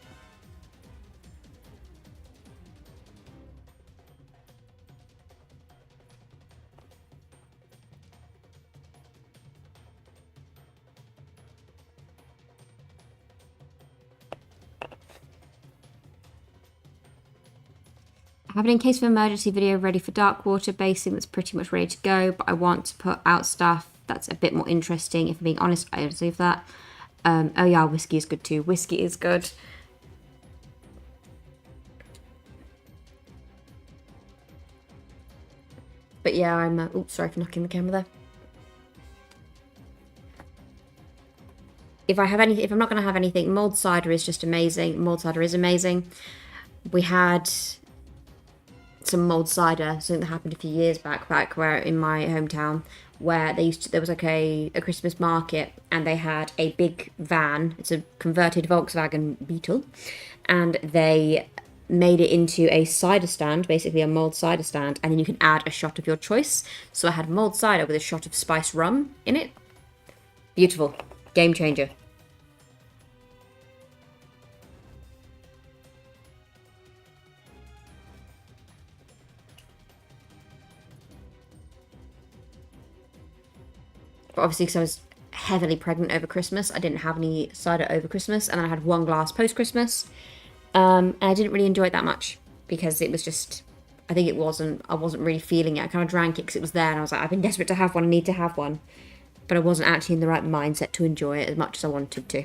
[SPEAKER 1] I have an in case of emergency video ready for Darkwater basing that's pretty much ready to go, but I want to put out stuff that's a bit more interesting. If I'm being honest, I don't believe that. Oh yeah, whiskey is good too. Whiskey is good. But yeah, I'm... oops, sorry for knocking the camera there. If I'm not going to have anything, mulled cider is just amazing. Mulled cider is amazing. We had some mulled cider, something that happened a few years back where in my hometown, where there was like a Christmas market and they had a big van. It's a converted Volkswagen Beetle, and they made it into a cider stand, basically a mulled cider stand, and then you can add a shot of your choice. So I had mulled cider with a shot of spiced rum in it. Beautiful. Game changer. But obviously, because I was heavily pregnant over Christmas, I didn't have any cider over Christmas, and then I had one glass post-Christmas. And I didn't really enjoy it that much because it was just, I think I wasn't really feeling it. I kind of drank it because it was there and I was like, I've been desperate to have one, I need to have one. But I wasn't actually in the right mindset to enjoy it as much as I wanted to.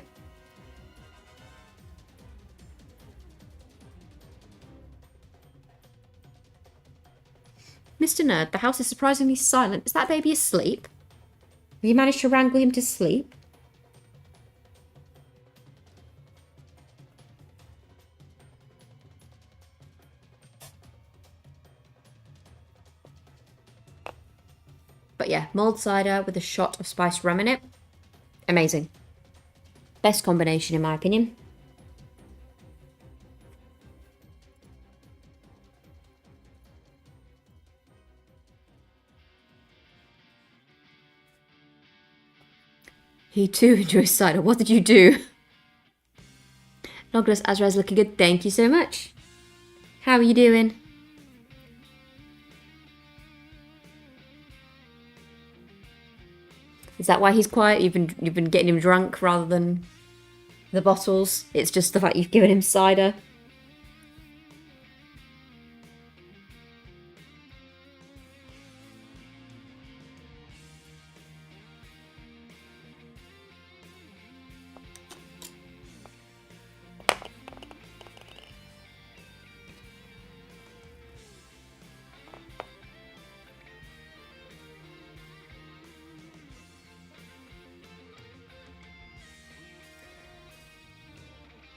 [SPEAKER 1] Mr. Nerd, the house is surprisingly silent. Is that baby asleep? Have you managed to wrangle him to sleep? But yeah, mulled cider with a shot of spiced rum in it. Amazing. Best combination in my opinion. He too enjoys cider. What did you do? Noglas Azrael's looking good. Thank you so much. How are you doing? Is that why he's quiet? You've been getting him drunk rather than the bottles? It's just the fact you've given him cider.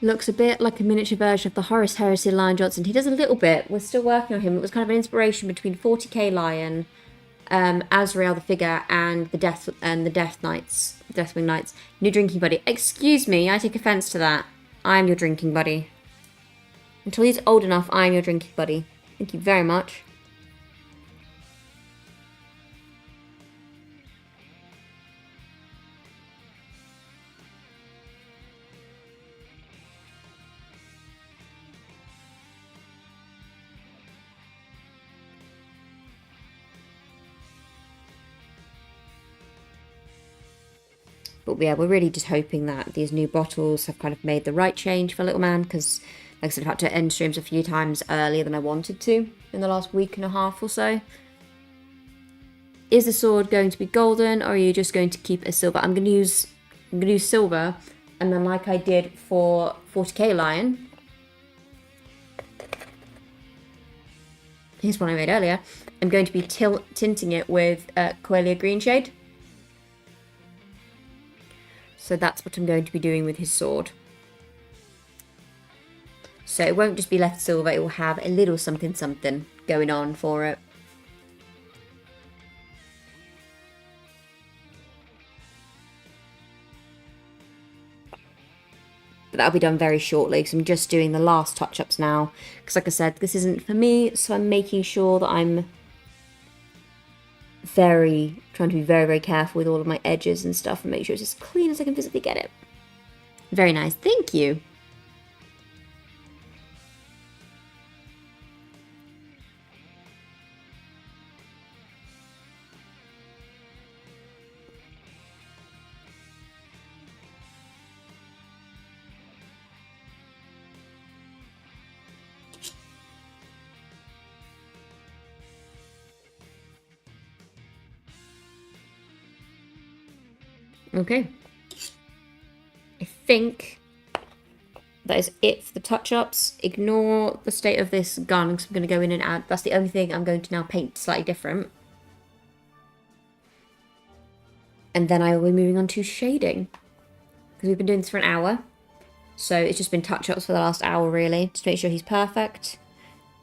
[SPEAKER 1] Looks a bit like a miniature version of the Horus Heresy Lion Johnson. He does a little bit. We're still working on him. It was kind of an inspiration between 40k Lion, Azreal the figure, and the Deathwing Knights. New drinking buddy. Excuse me, I take offence to that. I'm your drinking buddy. Until he's old enough, I'm your drinking buddy. Thank you very much. But yeah, we're really just hoping that these new bottles have kind of made the right change for little man, because like I said, I've had to end streams a few times earlier than I wanted to in the last week and a half or so. Is the sword going to be golden, or are you just going to keep it as silver? I'm going to use silver, and then like I did for 40k Lion, here's one I made earlier, I'm going to be tinting it with Coelia Green Shade. So that's what I'm going to be doing with his sword. So it won't just be left silver, it will have a little something something going on for it. But that'll be done very shortly, because I'm just doing the last touch-ups now. Because like I said, this isn't for me, so I'm making sure that I'm trying to be very, very careful with all of my edges and stuff and make sure it's as clean as I can physically get it. Very nice, thank you. Okay. I think that is it for the touch-ups. Ignore the state of this gun, because I'm going to go in and add. That's the only thing I'm going to now paint slightly different. And then I will be moving on to shading, because we've been doing this for an hour. So it's just been touch-ups for the last hour, really, just to make sure he's perfect.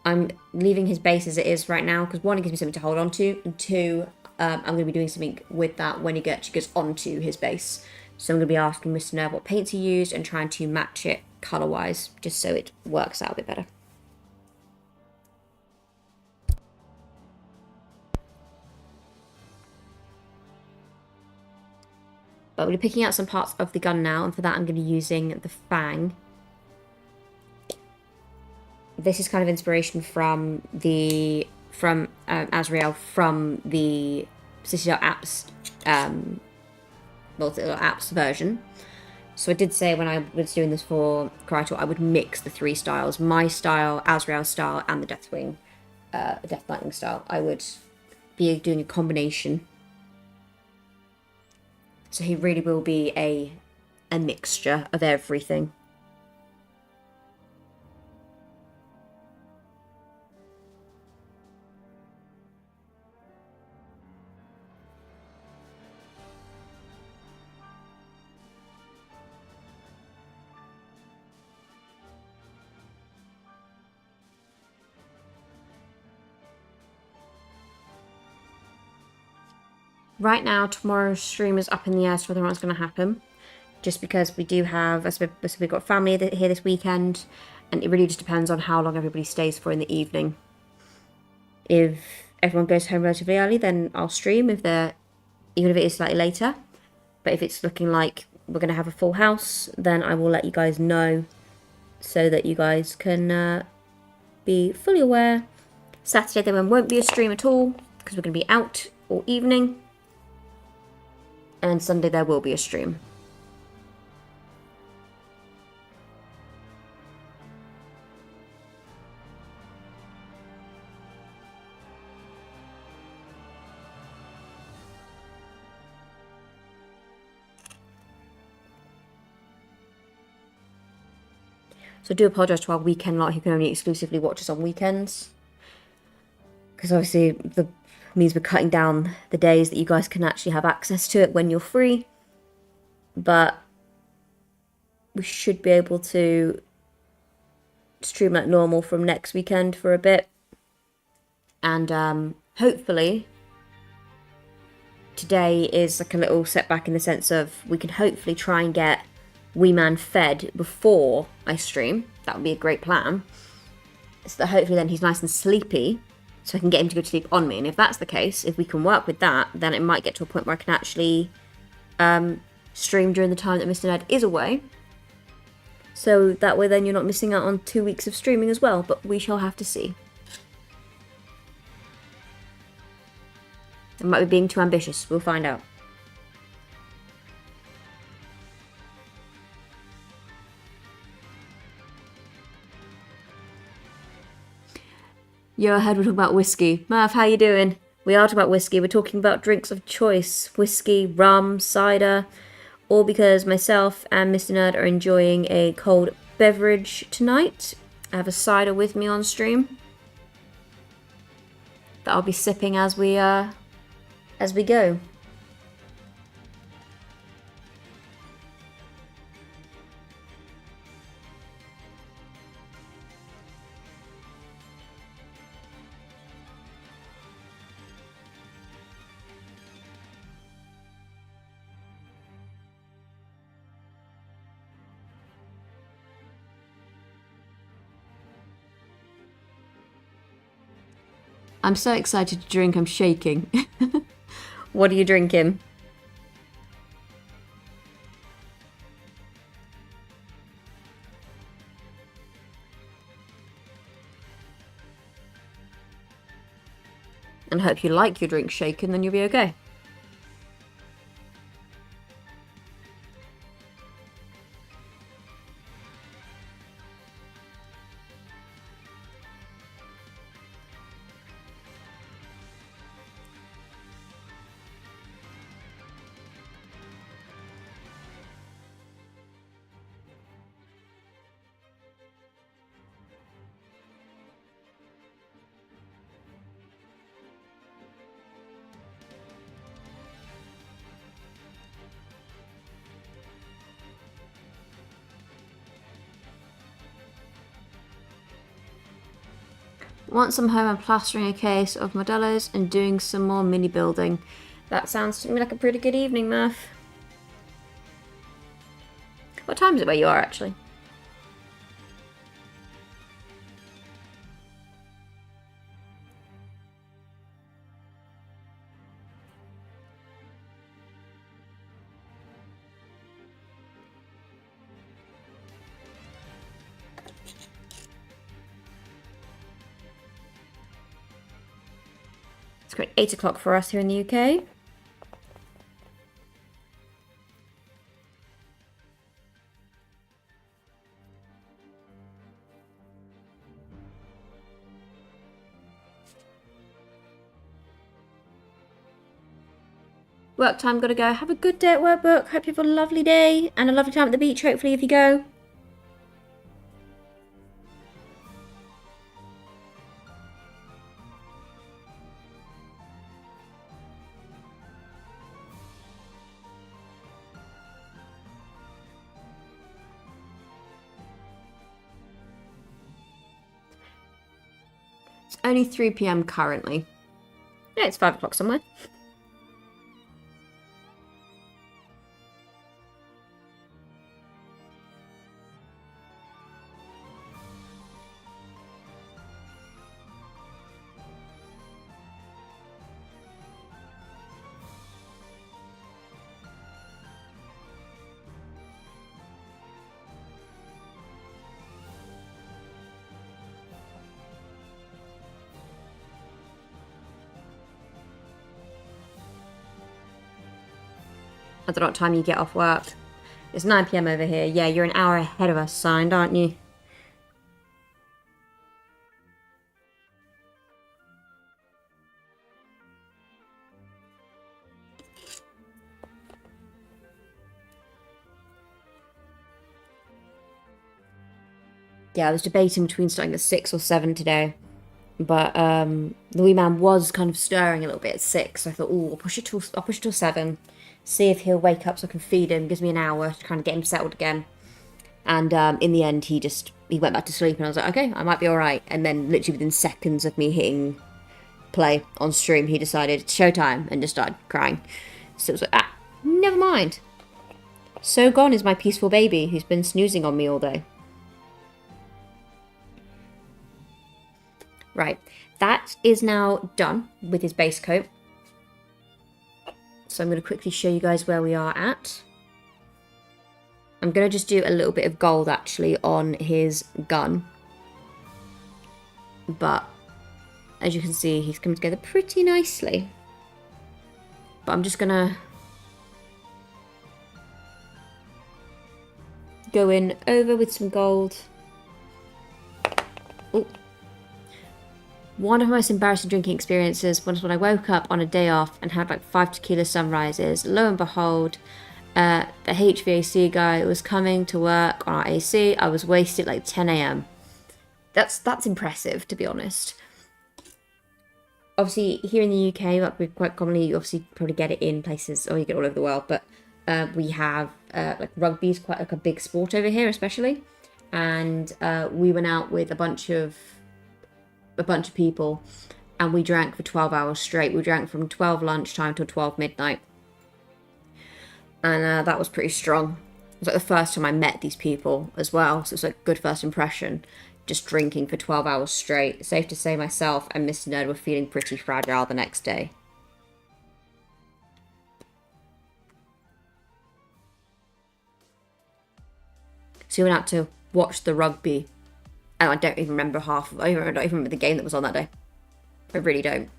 [SPEAKER 1] I'm leaving his base as it is right now, because one, it gives me something to hold on to, and two, I'm going to be doing something with that when he actually goes onto his base. So I'm going to be asking Mr. Nerve what paints he used and trying to match it colour-wise, just so it works out a bit better. But we're picking out some parts of the gun now, and for that I'm going to be using the Fang. This is kind of inspiration from Azreal from the Citadel Apps apps version. So I did say when I was doing this for Krytor, I would mix the 3 styles. My style, Azreal style, and the Death Lightning style. I would be doing a combination. So he really will be a mixture of everything. Right now, tomorrow's stream is up in the air as to whether or not it's going to happen. Just because we do have, we've got family here this weekend, and it really just depends on how long everybody stays for in the evening. If everyone goes home relatively early, then I'll stream even if it is slightly later. But if it's looking like we're going to have a full house, then I will let you guys know so that you guys can be fully aware. Saturday there won't be a stream at all because we're going to be out all evening. And Sunday there will be a stream. So I do apologise to our weekend lot who can only exclusively watch us on weekends. Because obviously the means we're cutting down the days that you guys can actually have access to it when you're free. But we should be able to stream like normal from next weekend for a bit. And hopefully today is like a little setback in the sense of we can hopefully try and get Wee Man fed before I stream. That would be a great plan. So that hopefully then he's nice and sleepy, so I can get him to go to sleep on me. And if that's the case, if we can work with that, then it might get to a point where I can actually stream during the time that Mr. Ned is away. So that way then you're not missing out on 2 weeks of streaming as well, but we shall have to see. I might be being too ambitious, we'll find out. Yo, I heard we're talking about whiskey. Mav, how you doing? We are talking about whiskey. We're talking about drinks of choice. Whiskey, rum, cider. All because myself and Mr. Nerd are enjoying a cold beverage tonight. I have a cider with me on stream that I'll be sipping as we go. I'm so excited to drink, I'm shaking. What are you drinking? And I hope you like your drink shaken, then you'll be okay. Once I'm home, I'm plastering a case of Modelo's and doing some more mini building. That sounds to me like a pretty good evening, Murph. What time is it where you are, actually? It's great. 8 o'clock for us here in the UK. Work time, gotta go. Have a good day at work, Book. Hope you have a lovely day and a lovely time at the beach, hopefully, if you go. It's only 3 PM currently. Yeah, it's 5 o'clock somewhere. I don't know what time you get off work. It's 9 PM over here. Yeah, you're an hour ahead of us signed, aren't you? Yeah, I was debating between starting at 6 or 7 today. But the wee man was kind of stirring a little bit at 6. So I thought, oh, I'll push it till 7. See if he'll wake up so I can feed him. Gives me an hour to kind of get him settled again. And in the end, he went back to sleep, and I was like, okay, I might be all right. And then literally within seconds of me hitting play on stream, he decided it's showtime and just started crying. So it was like, never mind. So gone is my peaceful baby who's been snoozing on me all day. Right, that is now done with his base coat. So I'm going to quickly show you guys where we are at. I'm going to just do a little bit of gold actually on his gun. But as you can see, he's come together pretty nicely. But I'm just going to go in over with some gold. Oh. One of my most embarrassing drinking experiences was when I woke up on a day off and had like 5 tequila sunrises. Lo and behold, the HVAC guy was coming to work on our AC. I was wasted like 10 AM. That's impressive, to be honest. Obviously, here in the UK, like we quite commonly, you obviously probably get it in places, or you get it all over the world, but we have like rugby is quite like a big sport over here, especially. And we went out with a bunch of people, and we drank for 12 hours straight. We drank from 12 lunchtime till 12 midnight. And that was pretty strong. It was like the first time I met these people as well, so it was like a good first impression. Just drinking for 12 hours straight. Safe to say myself and Mr. Nerd were feeling pretty fragile the next day. So we went out to watch the rugby. And I don't even remember I don't even remember the game that was on that day. I really don't.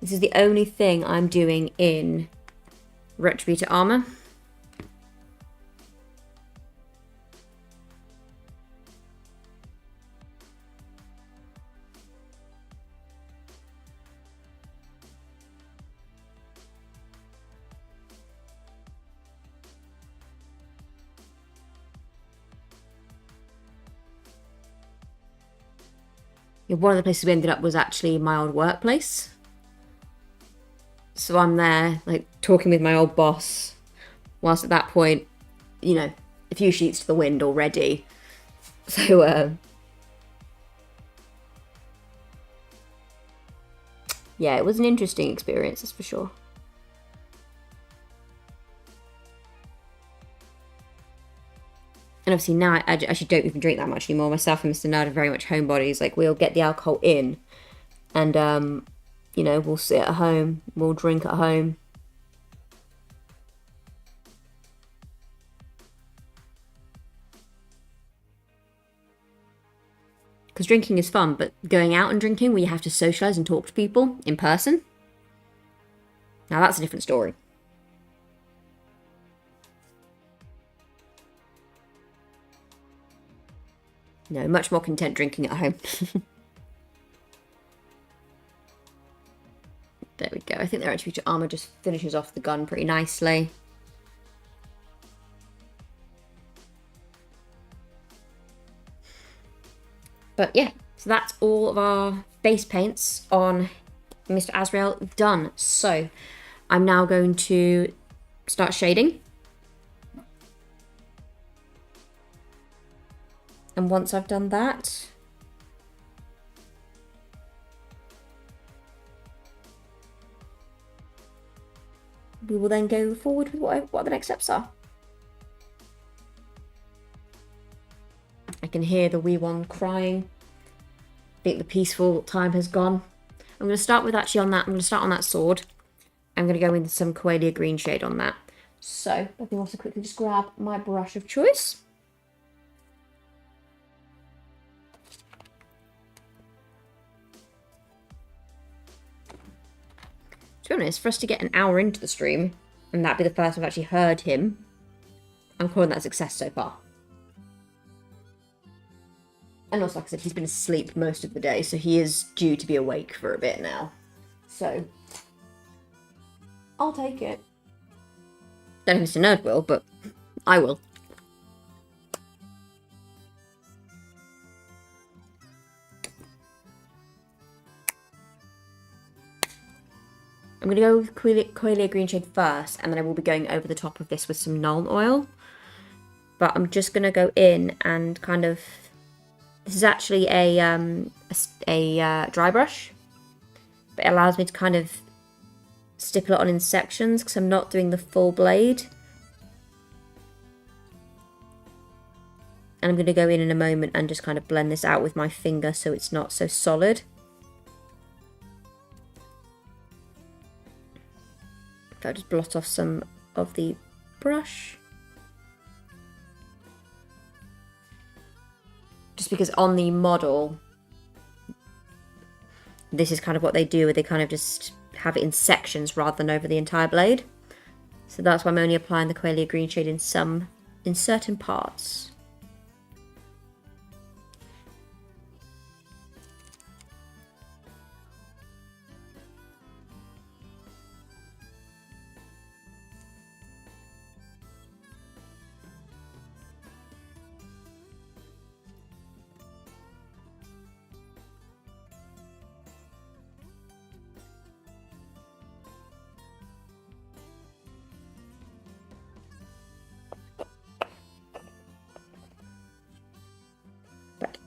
[SPEAKER 1] This is the only thing I'm doing in Retributor armor. One of the places we ended up was actually my old workplace. So I'm there, like, talking with my old boss, whilst at that point, you know, a few sheets to the wind already. So, yeah, it was an interesting experience, that's for sure. And obviously now I actually don't even drink that much anymore. Myself and Mr. Nerd are very much homebodies. Like, we'll get the alcohol in and, you know, we'll sit at home. We'll drink at home. Because drinking is fun, but going out and drinking where you have to socialise and talk to people in person, now that's a different story. No, much more content drinking at home. think their attributed armor just finishes off the gun pretty nicely. But yeah, so that's all of our base paints on Mr. Azreal done. So I'm now going to start shading. And once I've done that, we will then go forward with what the next steps are. I can hear the wee one crying. I think the peaceful time has gone. I'm going to start with actually on that. I'm going to start on that sword. I'm going to go into some Coelia green shade on that. So let me also quickly just grab my brush of choice. To be honest, for us to get an hour into the stream, and that be the first I've actually heard him, I'm calling that a success so far. And also, like I said, he's been asleep most of the day, so he is due to be awake for a bit now. So, I'll take it. Don't know if Mr. Nerd will, but I will. I'm going to go with Coelia green shade first, and then I will be going over the top of this with some Nuln oil. But I'm just going to go in and kind of... This is actually a dry brush, but it allows me to kind of stipple it on in sections because I'm not doing the full blade. And I'm going to go in a moment and just kind of blend this out with my finger so it's not so solid. I'll just blot off some of the brush. Just because on the model, this is kind of what they do, where they kind of just have it in sections rather than over the entire blade. So that's why I'm only applying the Coelia green shade in certain parts.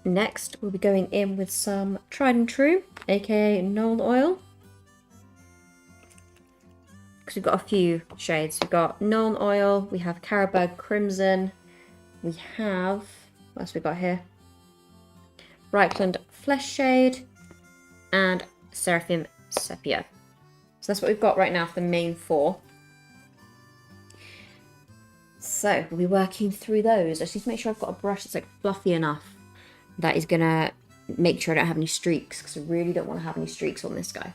[SPEAKER 1] Next, we'll be going in with some Tried and True, aka Nuln oil. Because we've got a few shades. We've got Nuln oil, we have Carroburg Crimson, we have, what else we got here? Reichland Flesh Shade, and Seraphim Sepia. So that's what we've got right now for the main four. So we'll be working through those. I just need to make sure I've got a brush that's like fluffy enough that is gonna make sure I don't have any streaks, because I really don't want to have any streaks on this guy.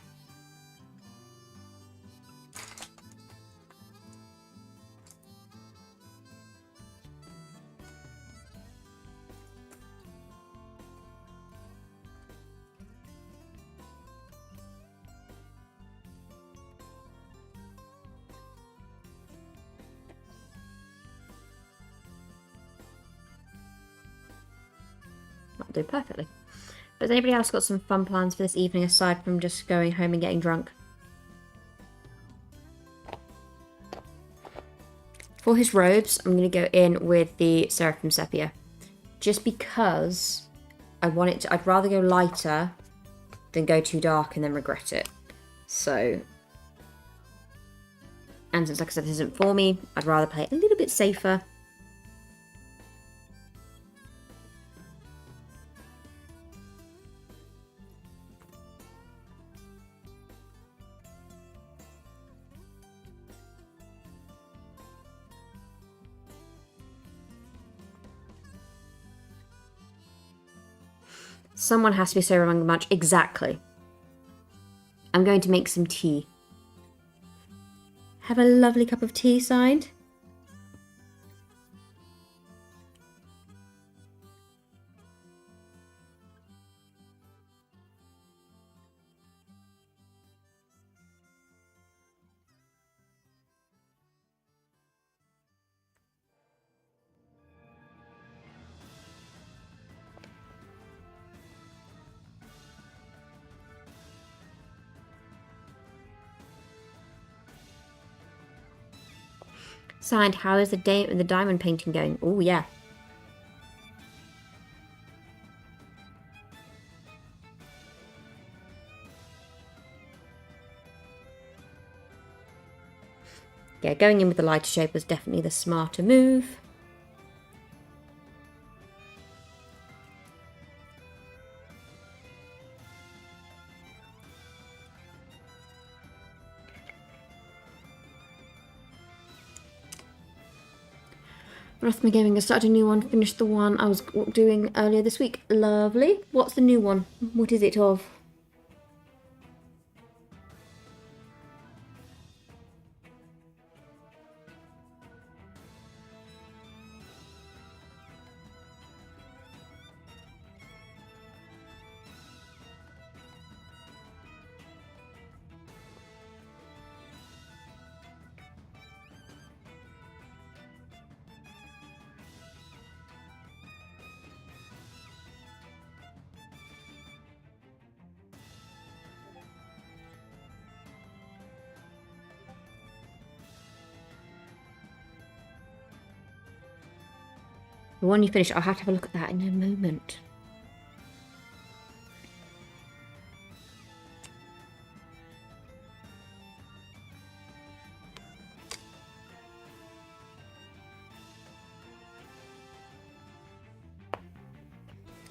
[SPEAKER 1] That'll do perfectly. But has anybody else got some fun plans for this evening aside from just going home and getting drunk? For his robes, I'm going to go in with the Seraphim Sepia. Just because I want it to, I'd rather go lighter than go too dark and then regret it. So, and since like I said this isn't for me, I'd rather play it a little bit safer. Someone has to be sober among the bunch. Exactly. I'm going to make some tea. Have a lovely cup of tea signed. Signed, how is the diamond painting going? Oh, yeah. Yeah, going in with the lighter shade was definitely the smarter move. Rothmer Gaming has started a new one, finished the one I was doing earlier this week. Lovely. What's the new one? What is it of? The one you finished, I'll have to have a look at that in a moment.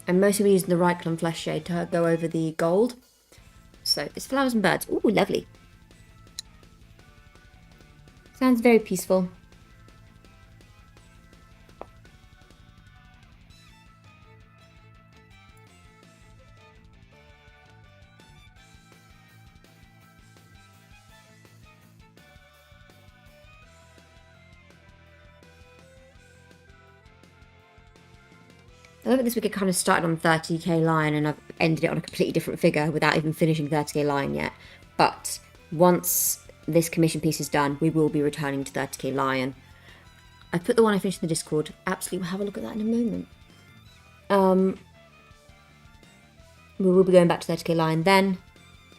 [SPEAKER 1] I'm mostly using the Ryclon Flesh shade to go over the gold. So it's flowers and birds. Ooh, lovely. Sounds very peaceful. I think this week I kind of started on 30k Lion and I've ended it on a completely different figure without even finishing 30k Lion yet. But once this commission piece is done, we will be returning to 30k Lion. I put the one I finished in the Discord. Absolutely, we'll have a look at that in a moment. We will be going back to 30k Lion then.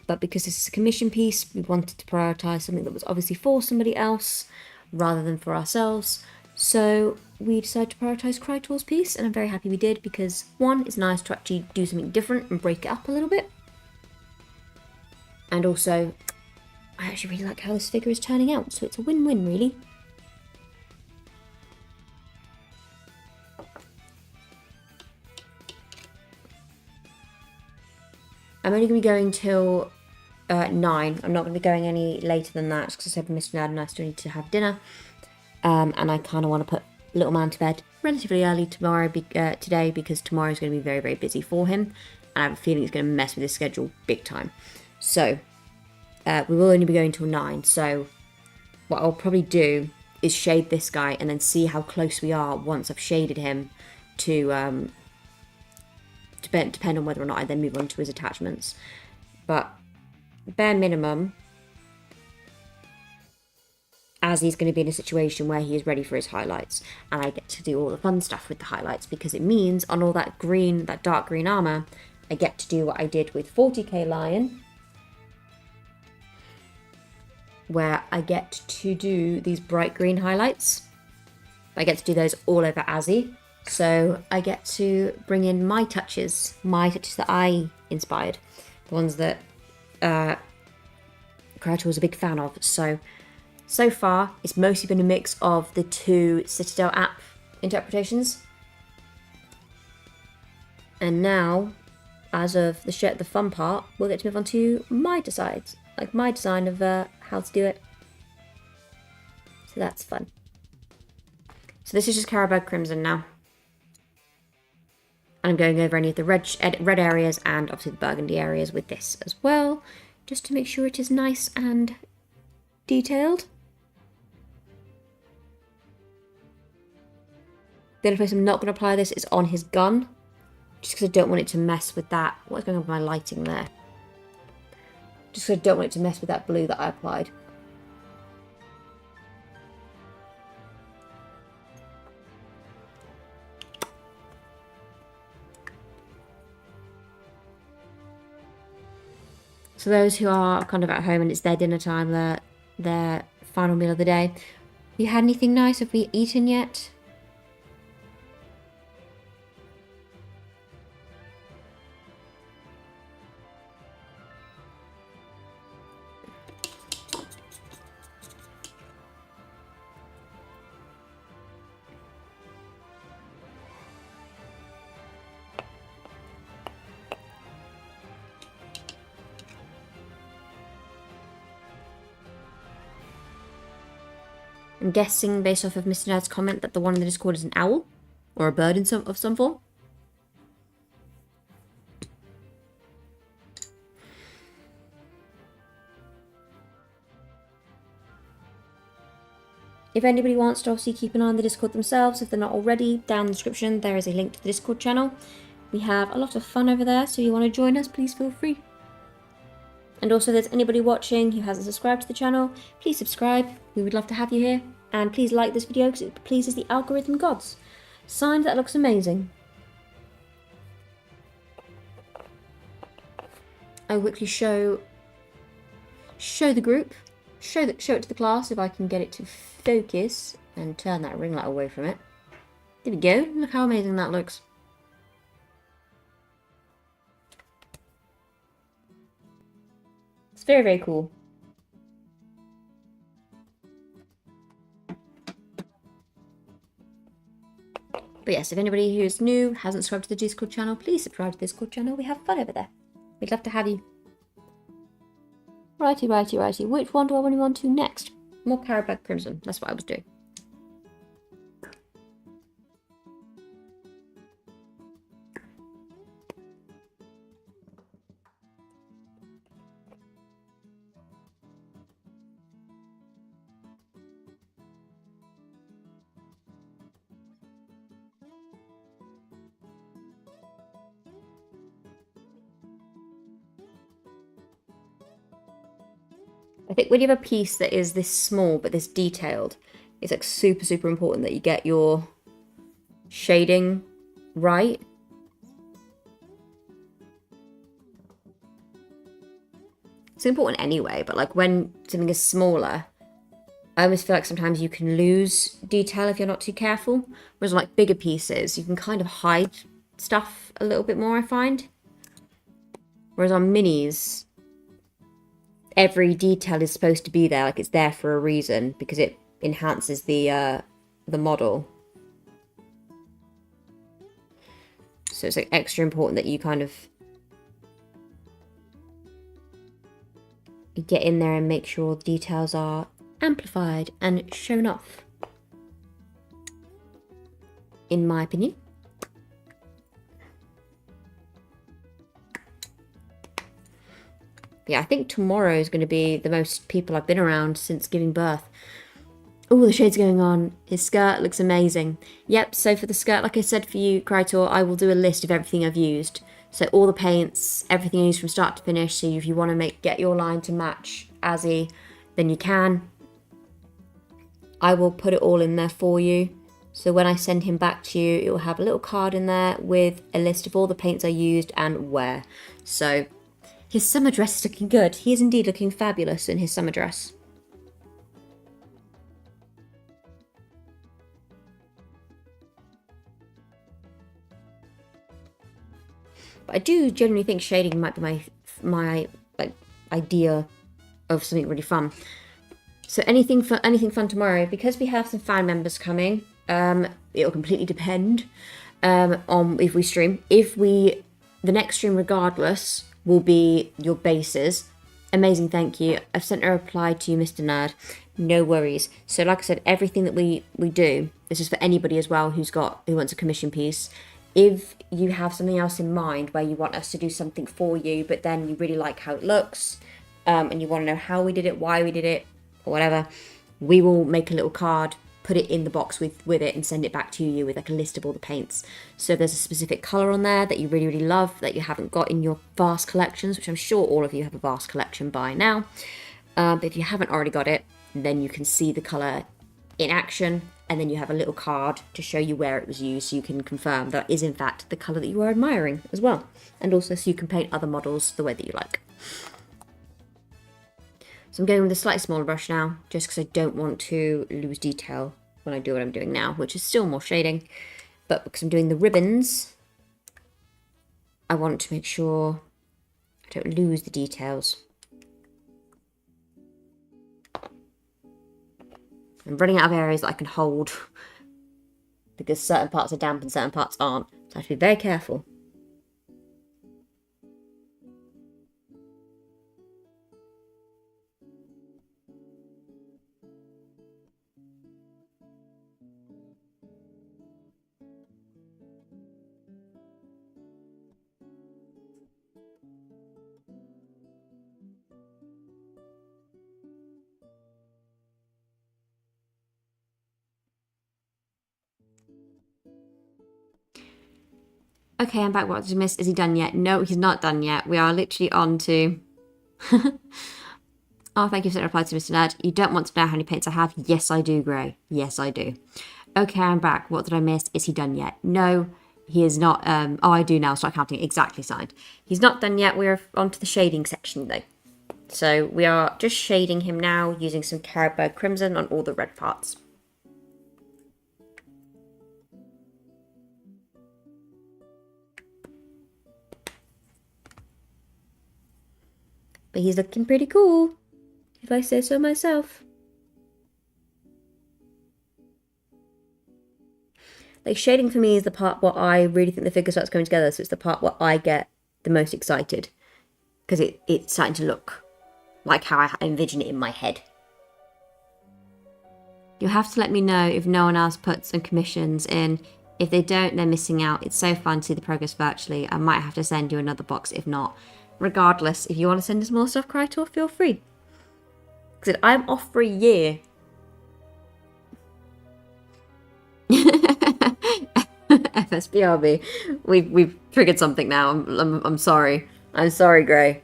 [SPEAKER 1] But because this is a commission piece, we wanted to prioritise something that was obviously for somebody else rather than for ourselves. So we decided to prioritise Krytor's piece, and I'm very happy we did because, one, it's nice to actually do something different and break it up a little bit. And also, I actually really like how this figure is turning out, so it's a win-win, really. I'm only going to be going till 9. I'm not going to be going any later than that because I said Mr. Nerd and I still need to have dinner. And I kind of want to put little man to bed relatively early today because tomorrow's going to be very, very busy for him. And I have a feeling it's going to mess with his schedule big time. So, we will only be going till 9. So, what I'll probably do is shade this guy and then see how close we are once I've shaded him to depend on whether or not I then move on to his attachments. But, bare minimum, as he's going to be in a situation where he is ready for his highlights, and I get to do all the fun stuff with the highlights because it means on all that green, that dark green armor, I get to do what I did with 40k Lion, where I get to do these bright green highlights. I get to do those all over Azzy, so I get to bring in my touches that I inspired, the ones that Krytor was a big fan of. So far, it's mostly been a mix of the 2 Citadel app interpretations. And now, as of the fun part, we'll get to move on to my design of how to do it. So that's fun. So this is just Carabao Crimson now. And I'm going over any of the red areas and obviously the burgundy areas with this as well, just to make sure it is nice and detailed. The only place I'm not going to apply this is on his gun, just because I don't want it to mess with that. What's going on with my lighting there? Just because I don't want it to mess with that blue that I applied. So those who are kind of at home and it's their dinner time, their final meal of the day, You had anything nice? Have we eaten yet? I'm guessing, based off of Mr. Nerd's comment, that the one in the Discord is an owl? Or a bird of some form? If anybody wants to obviously keep an eye on the Discord themselves, if they're not already, down in the description there is a link to the Discord channel. We have a lot of fun over there, so if you want to join us, please feel free. And also, if there's anybody watching who hasn't subscribed to the channel, please subscribe. We would love to have you here. And please like this video because it pleases the algorithm gods. Signed, that looks amazing. I will quickly show the group, show it to the class if I can get it to focus and turn that ring light away from it. There we go. Look how amazing that looks. It's very, very cool. But yes, if anybody who's new, hasn't subscribed to the Discord channel, please subscribe to the Discord channel. We have fun over there. We'd love to have you. Righty. Which one do I want to go on to next? More Carabag Crimson. That's what I was doing. I think when you have a piece that is this small but this detailed, it's like super, super important that you get your shading right. It's important anyway, but like when something is smaller, I almost feel like sometimes you can lose detail if you're not too careful. Whereas like bigger pieces, you can kind of hide stuff a little bit more, I find. Whereas on minis, every detail is supposed to be there, like it's there for a reason, because it enhances the model. So it's like extra important that you kind of get in there and make sure the details are amplified and shown off, in my opinion. Yeah, I think tomorrow is going to be the most people I've been around since giving birth. Oh, the shade's going on. His skirt looks amazing. Yep, so for the skirt, like I said for you, Krytor, I will do a list of everything I've used. So all the paints, everything I used from start to finish. So if you want to get your line to match Azzy, then you can. I will put it all in there for you. So when I send him back to you, it will have a little card in there with a list of all the paints I used and where. So his summer dress is looking good. He is indeed looking fabulous in his summer dress. But I do generally think shading might be my like idea of something really fun. So anything fun tomorrow, because we have some fan members coming. It'll completely depend on if we stream. The next stream, regardless, will be your bases. Amazing, thank you. I've sent a reply to you, Mr. Nerd. No worries. So like I said, everything that we do, this is for anybody as well who wants a commission piece. If you have something else in mind where you want us to do something for you, but then you really like how it looks, and you want to know how we did it, why we did it, or whatever, we will make a little card, put it in the box with it, and send it back to you with like a list of all the paints. So if there's a specific colour on there that you really, really love, that you haven't got in your vast collections, which I'm sure all of you have a vast collection by now, but if you haven't already got it, then you can see the colour in action, and then you have a little card to show you where it was used, so you can confirm that is in fact the colour that you are admiring as well. And also so you can paint other models the way that you like. So I'm going with a slightly smaller brush now, just because I don't want to lose detail when I do what I'm doing now, which is still more shading. But because I'm doing the ribbons, I want to make sure I don't lose the details. I'm running out of areas that I can hold because certain parts are damp and certain parts aren't. So I have to be very careful. Okay, I'm back. What did I miss? Is he done yet? No, he's not done yet. We are literally on to... Oh, thank you for that reply to Mr. Nerd. You don't want to know how many paints I have? Yes, I do, Gray. Yes, I do. Okay, I'm back. What did I miss? Is he done yet? No, he is not. Oh, I do now. Start counting. Exactly signed. He's not done yet. We're on to the shading section, though. So we are just shading him now using some Caribou Crimson on all the red parts. But he's looking pretty cool, if I say so myself. Like, shading for me is the part where I really think the figure starts going together, so it's the part where I get the most excited. Because it's starting to look like how I envision it in my head. You'll have to let me know if no one else puts some commissions in. If they don't, they're missing out. It's so fun to see the progress virtually. I might have to send you another box if not. Regardless, if you want to send us more stuff, Krytor, feel free. Because I'm off for a year. FSBRB. We've triggered something now. I'm sorry. I'm sorry, Gray.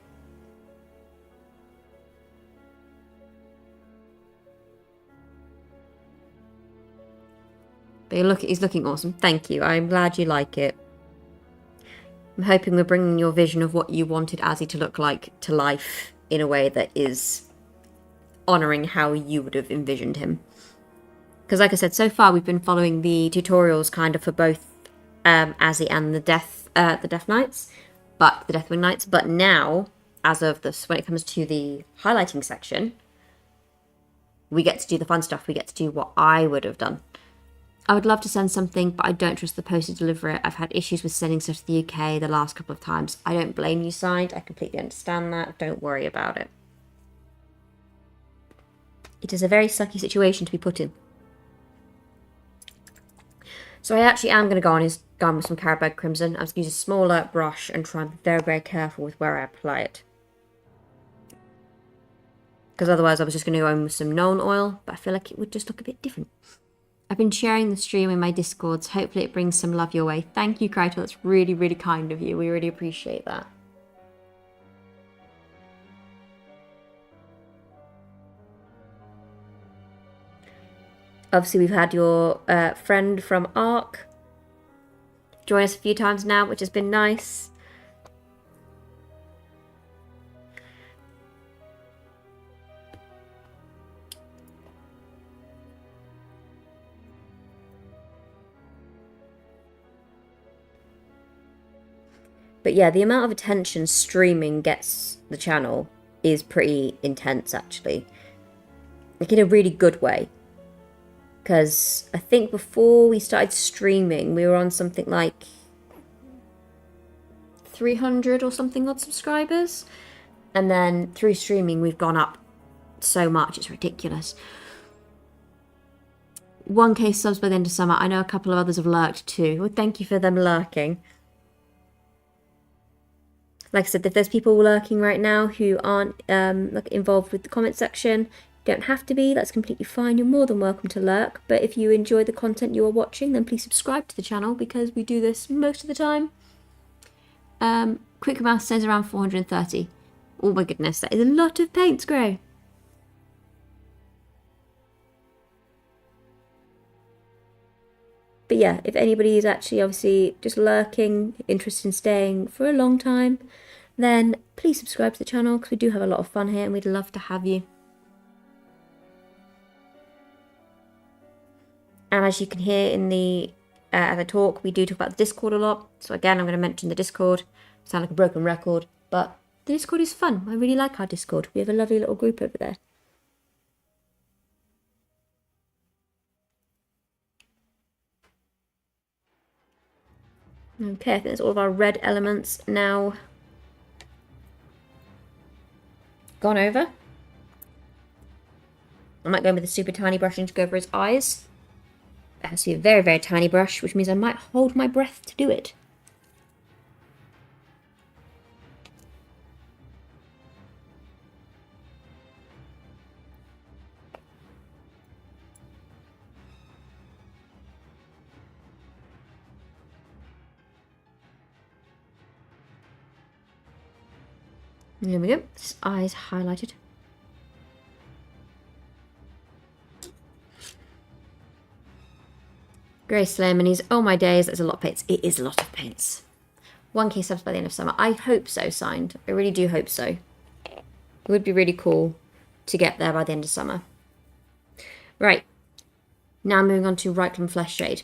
[SPEAKER 1] But he's looking awesome. Thank you. I'm glad you like it. I'm hoping we're bringing your vision of what you wanted Azzy to look like to life in a way that is honouring how you would have envisioned him. Because like I said, so far we've been following the tutorials kind of for both Azzy and the Death Knights, but the Deathwing Knights. But now, as of this, when it comes to the highlighting section, we get to do the fun stuff. We get to do what I would have done. I would love to send something, but I don't trust the post to deliver it. I've had issues with sending stuff to the UK the last couple of times. I don't blame you, Signed. I completely understand that. Don't worry about it. It is a very sucky situation to be put in. So I actually am going to go on his gun with some Caribou Crimson. I'm just going to use a smaller brush and try and be very, very careful with where I apply it. Because otherwise I was just going to go in with some Nuln Oil, but I feel like it would just look a bit different. I've been sharing the stream in my Discords. Hopefully it brings some love your way. Thank you, Krytor. That's really, really kind of you. We really appreciate that. Obviously, we've had your friend from ARC join us a few times now, which has been nice. But yeah, the amount of attention streaming gets the channel is pretty intense, actually. Like, in a really good way. Because I think before we started streaming, we were on something like 300 or something odd subscribers. And then through streaming, we've gone up so much, it's ridiculous. 1K subs by the end of summer. I know a couple of others have lurked too. Well, thank you for them lurking. Like I said, if there's people lurking right now who aren't involved with the comment section, you don't have to be. That's completely fine. You're more than welcome to lurk. But if you enjoy the content you are watching, then please subscribe to the channel because we do this most of the time. Quick math says around 430. Oh my goodness, that is a lot of paints, Gray. But yeah, if anybody is actually obviously just lurking, interested in staying for a long time, then please subscribe to the channel because we do have a lot of fun here and we'd love to have you. And as you can hear in the as I talk, we do talk about the Discord a lot. So again, I'm going to mention the Discord. Sound like a broken record, but the Discord is fun. I really like our Discord. We have a lovely little group over there. Okay, I think that's all of our red elements now gone over. I might go in with a super tiny brush and to go over his eyes. That has to be a very, very tiny brush, which means I might hold my breath to do it. There we go. His eyes highlighted. Grey Slamonies. Oh my days, that's a lot of paints. It is a lot of paints. 1k subs by the end of summer. I hope so, signed. I really do hope so. It would be really cool to get there by the end of summer. Right. Now moving on to Reikland Flesh Shade.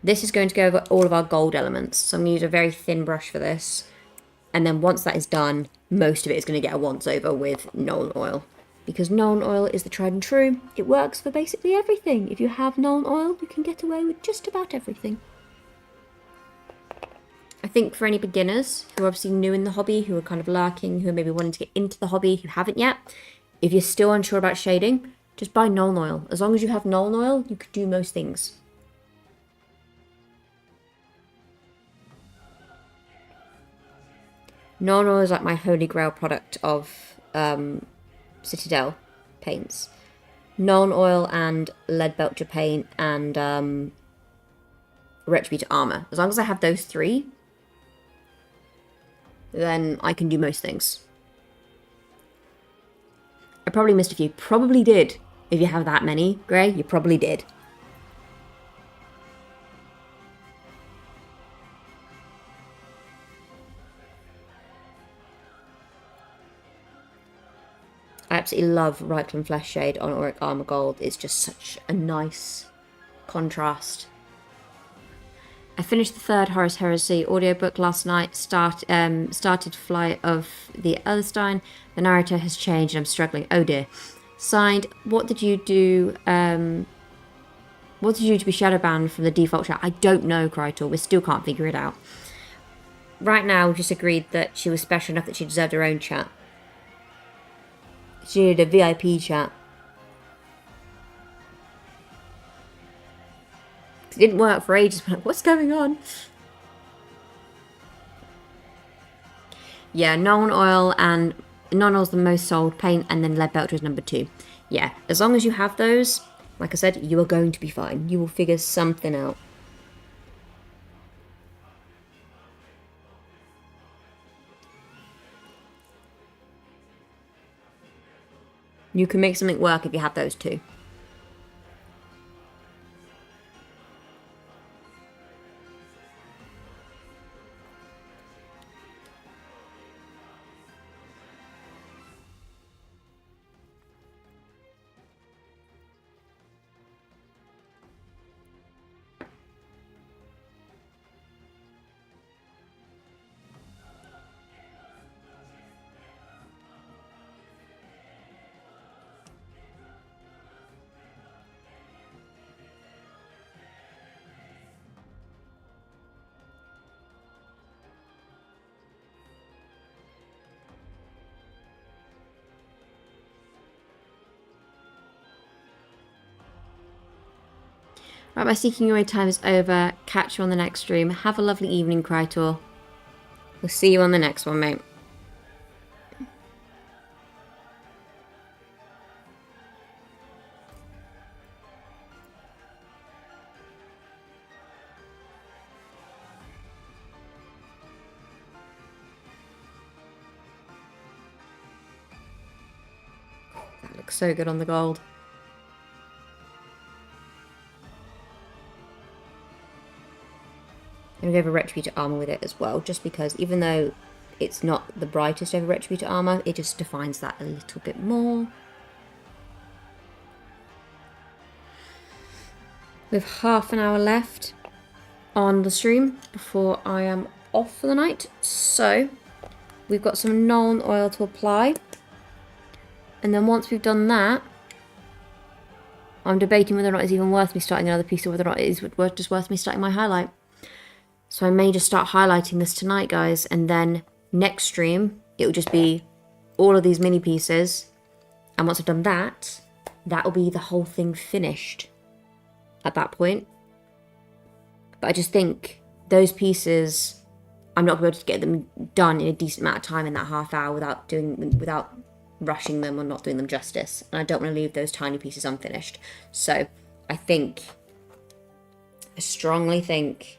[SPEAKER 1] This is going to go over all of our gold elements. So I'm going to use a very thin brush for this. And then once that is done, most of it is going to get a once over with Nuln Oil. Because Nuln Oil is the tried and true. It works for basically everything. If you have Nuln Oil, you can get away with just about everything. I think for any beginners who are obviously new in the hobby, who are kind of lurking, who are maybe wanting to get into the hobby, who haven't yet, if you're still unsure about shading, just buy Nuln Oil. As long as you have Nuln Oil, you can do most things. Nuln Oil is like my holy grail product of Citadel paints. Nuln Oil and Leadbelcher paint and Retributor armor. As long as I have those three, then I can do most things. I probably missed a few. Probably did. If you have that many, Grey, you probably did. I absolutely love Reikland Flesh Shade on Auric Armor Gold. It's just such a nice contrast. I finished the third Horus Heresy audiobook last night, started Flight of the Otherstein. The narrator has changed and I'm struggling. Oh dear. Signed, what did you do what did you do to be shadow banned from the default chat? I don't know, Krytor. We still can't figure it out. Right now, we've just agreed that she was special enough that she deserved her own chat. She needed a VIP chat. It didn't work for ages. But what's going on? Yeah, Nuln Oil and Nuln Oil's the most sold paint, and then Leadbelcher is number 2. Yeah, as long as you have those, like I said, you are going to be fine. You will figure something out. You can make something work if you have those two. Right, my Seeking Your Way time is over. Catch you on the next stream. Have a lovely evening, Krytor. We'll see you on the next one, mate. That looks so good on the gold. I'm going to go over Retributor armor with it as well, just because even though it's not the brightest over Retributor armor, it just defines that a little bit more. We have half an hour left on the stream before I am off for the night. So we've got some Nuln oil to apply. And then once we've done that, I'm debating whether or not it's even worth me starting another piece or whether or not it is just worth me starting my highlight. So I may just start highlighting this tonight, guys, and then next stream, it'll just be all of these mini pieces. And once I've done that, that'll be the whole thing finished at that point. But I just think those pieces, I'm not going to be able to get them done in a decent amount of time in that half hour without rushing them or not doing them justice. And I don't want to leave those tiny pieces unfinished. So I strongly think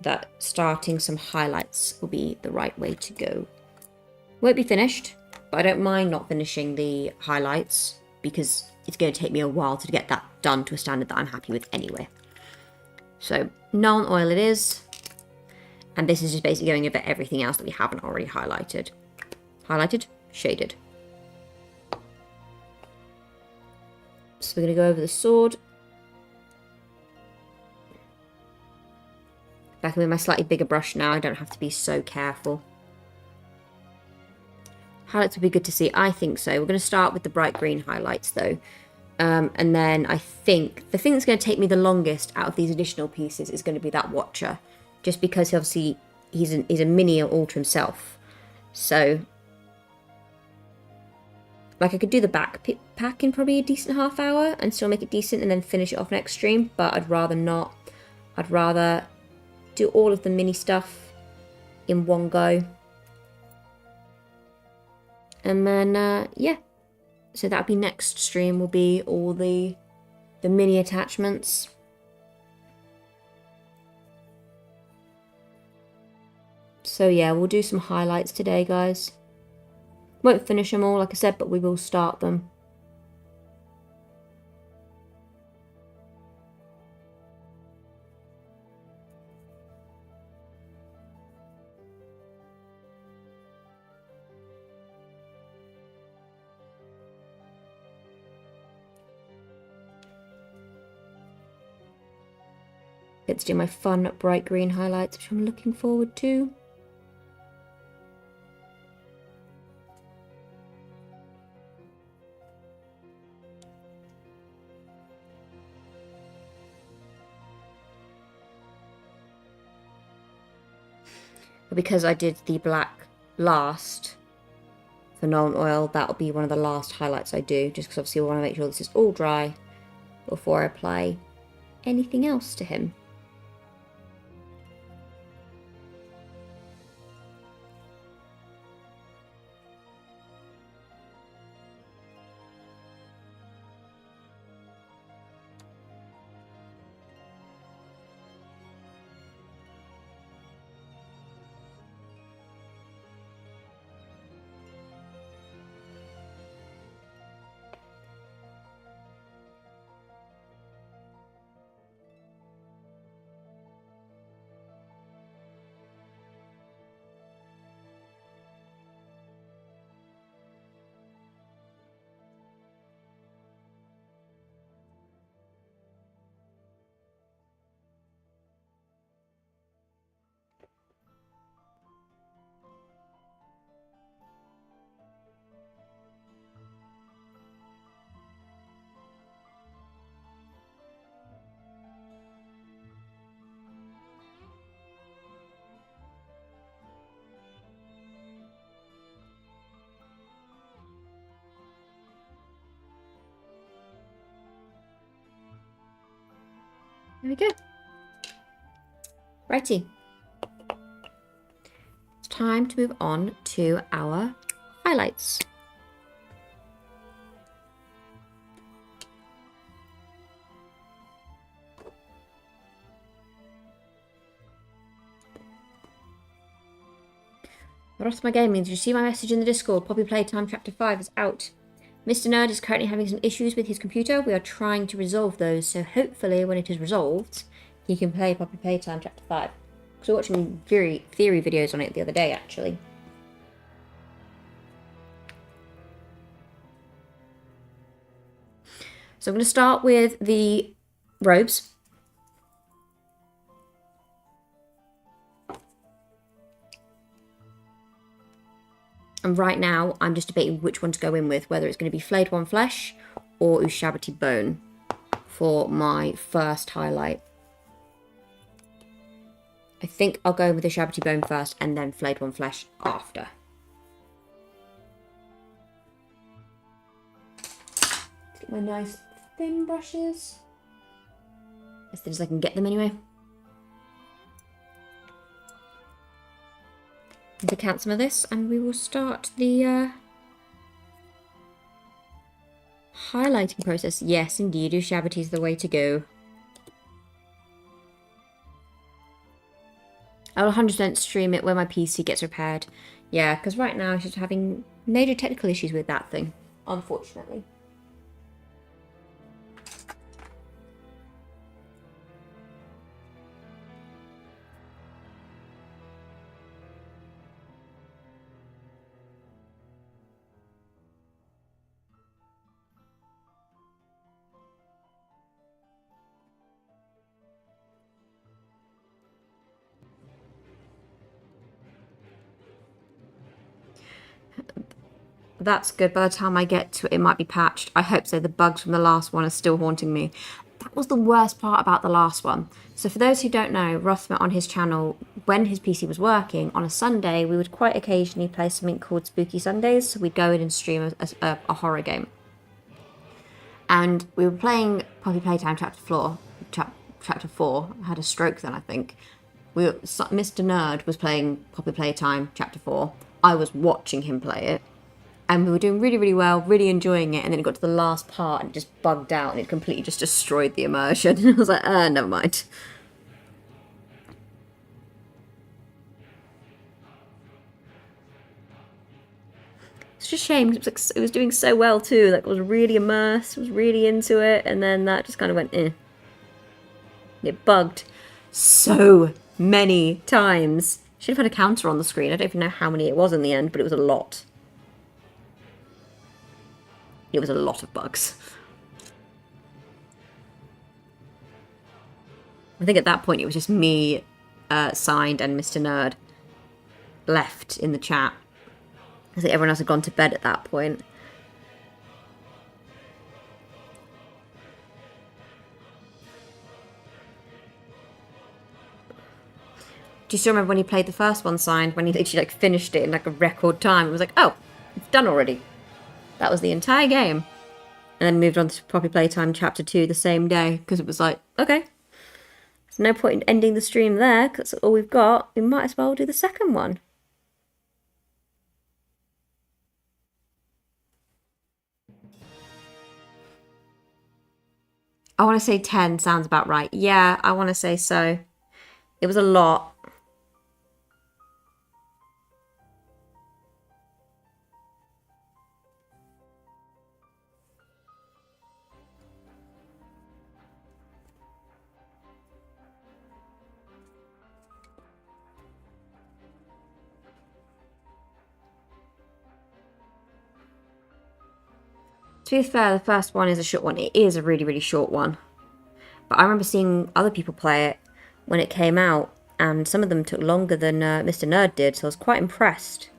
[SPEAKER 1] that starting some highlights will be the right way to go. Won't be finished, but I don't mind not finishing the highlights because it's going to take me a while to get that done to a standard that I'm happy with anyway. So Nuln oil it is, and this is just basically going over everything else that we haven't already highlighted. Highlighted, shaded. So we're going to go over the sword. Back with my slightly bigger brush now, I don't have to be so careful. Highlights would be good to see, I think so. We're going to start with the bright green highlights though. And then I think the thing that's going to take me the longest out of these additional pieces is going to be that Watcher. Just because obviously he's a mini altar himself. So, like I could do the backpack in probably a decent half hour and still make it decent and then finish it off next stream. But I'd rather not. I'd rather do all of the mini stuff in one go. And then, yeah. So that'll be next stream, will be all the mini attachments. So yeah, we'll do some highlights today, guys. Won't finish them all, like I said, but we will start them. Get to do my fun bright green highlights, which I'm looking forward to. But because I did the black last for Nuln oil, that'll be one of the last highlights I do, just because obviously I want to make sure this is all dry before I apply anything else to him. There we go. Righty. It's time to move on to our highlights. Rothmer Gaming, did you see my message in the Discord? Poppy Playtime Chapter 5 is out. Mr. Nerd is currently having some issues with his computer. We are trying to resolve those, so hopefully when it is resolved, he can play Poppy Playtime Chapter 5. Because we were watching theory videos on it the other day, actually. So I'm going to start with the robes. And right now, I'm just debating which one to go in with, whether it's going to be Flayed One Flesh or Ushabti Bone for my first highlight. I think I'll go with the Ushabti Bone first and then Flayed One Flesh after. Let's get my nice thin brushes. As thin as I can get them anyway. Decant some of this and we will start the highlighting process. Yes, indeed, Ushabti is the way to go. I'll 100% stream it when my PC gets repaired. Yeah, because right now I'm just having major technical issues with that thing, unfortunately. That's good. By the time I get to it, it might be patched. I hope so. The bugs from the last one are still haunting me. That was the worst part about the last one. So for those who don't know, Rothmer on his channel, when his PC was working, on a Sunday, we would quite occasionally play something called Spooky Sundays. So we'd go in and stream a horror game. And we were playing Poppy Playtime Chapter 4. I had a stroke then, I think. Mr. Nerd was playing Poppy Playtime Chapter 4. I was watching him play it. And we were doing really, really well, really enjoying it. And then it got to the last part and it just bugged out and it completely just destroyed the immersion. And I was like, never mind. It's just a shame. It was doing so well too. Like, I was really immersed, was really into it. And then that just kind of went, eh. It bugged so many times. Should have had a counter on the screen. I don't even know how many it was in the end, but it was a lot. It was a lot of bugs. I think at that point it was just me, Signed, and Mr. Nerd left in the chat. I think everyone else had gone to bed at that point. Do you still remember when he played the first one, Signed? When he literally like finished it in like a record time? It was like, oh, it's done already. That was the entire game. And then moved on to Poppy Playtime Chapter 2 the same day, because it was like, okay, there's no point in ending the stream there, because that's all we've got. We might as well do the second one. I want to say 10 sounds about right. Yeah, I want to say so. It was a lot. To be fair, the first one is a short one. It is a really, really short one. But I remember seeing other people play it when it came out, and some of them took longer than Mr. Nerd did, so I was quite impressed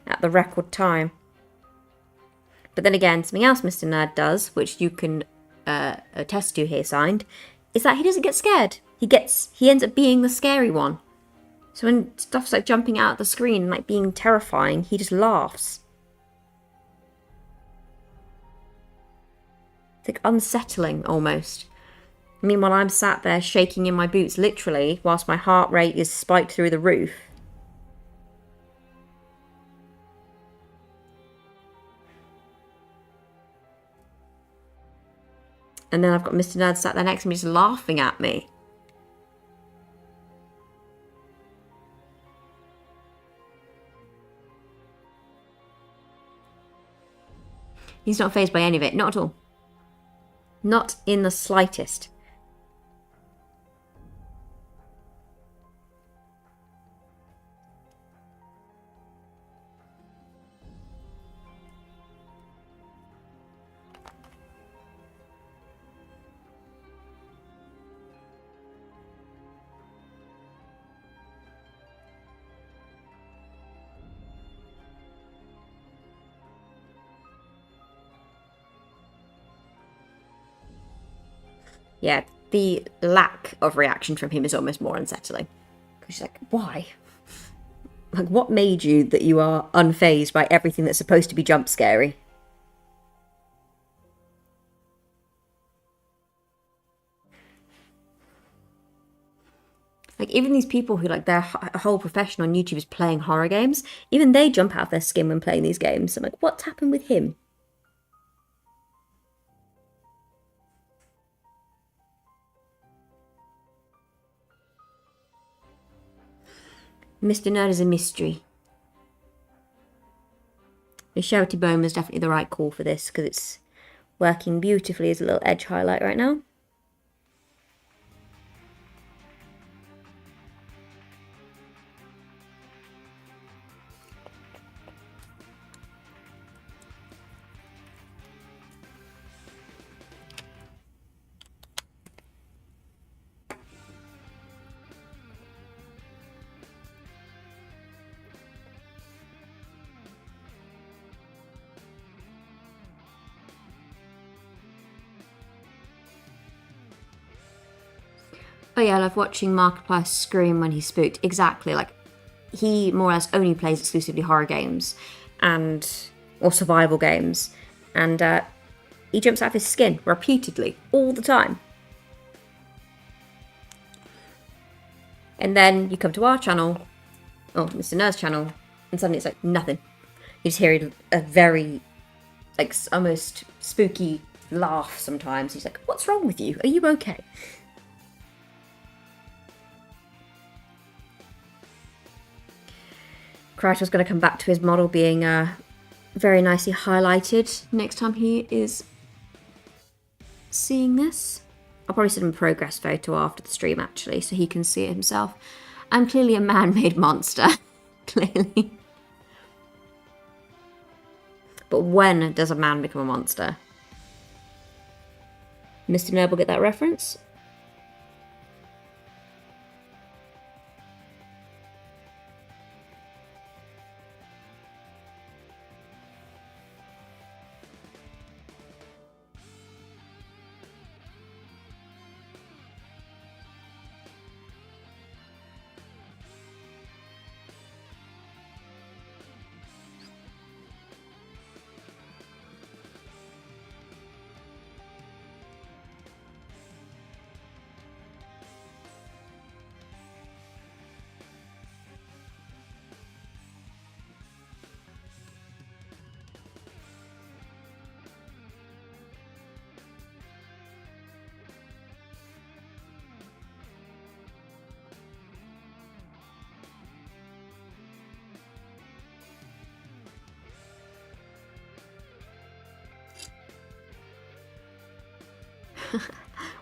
[SPEAKER 1] at the record time. But then again, something else Mr. Nerd does, which you can attest to here, Signed, is that he doesn't get scared. He ends up being the scary one. So when stuff's like jumping out of the screen and like being terrifying, he just laughs. It's like unsettling almost. Meanwhile, I'm sat there shaking in my boots, literally, whilst my heart rate is spiked through the roof. And then I've got Mr. Nerd sat there next to me just laughing at me. He's not fazed by any of it. Not at all. Not in the slightest. Yeah, the lack of reaction from him is almost more unsettling. Because she's like, why? Like, what made you that you are unfazed by everything that's supposed to be jump scary? Like, even these people who, like, their whole profession on YouTube is playing horror games, even they jump out of their skin when playing these games. I'm like, what's happened with him? Mr. Nerd is a mystery. The Charity Bone was definitely the right call for this, because it's working beautifully as a little edge highlight right now. Oh yeah, I love watching Markiplier scream when he's spooked. Exactly, like, he more or less only plays exclusively horror games or survival games, and he jumps out of his skin repeatedly all the time. And then you come to our channel, or Mr. Nerd's channel, and suddenly it's like nothing. You just hear a very, like, almost spooky laugh sometimes. He's like, "What's wrong with you? Are you okay?" Kryto's going to come back to his model being very nicely highlighted next time he is seeing this. I'll probably send him a progress photo after the stream, actually, so he can see it himself. I'm clearly a man-made monster. Clearly. But when does a man become a monster? Mr. Nerd will get that reference.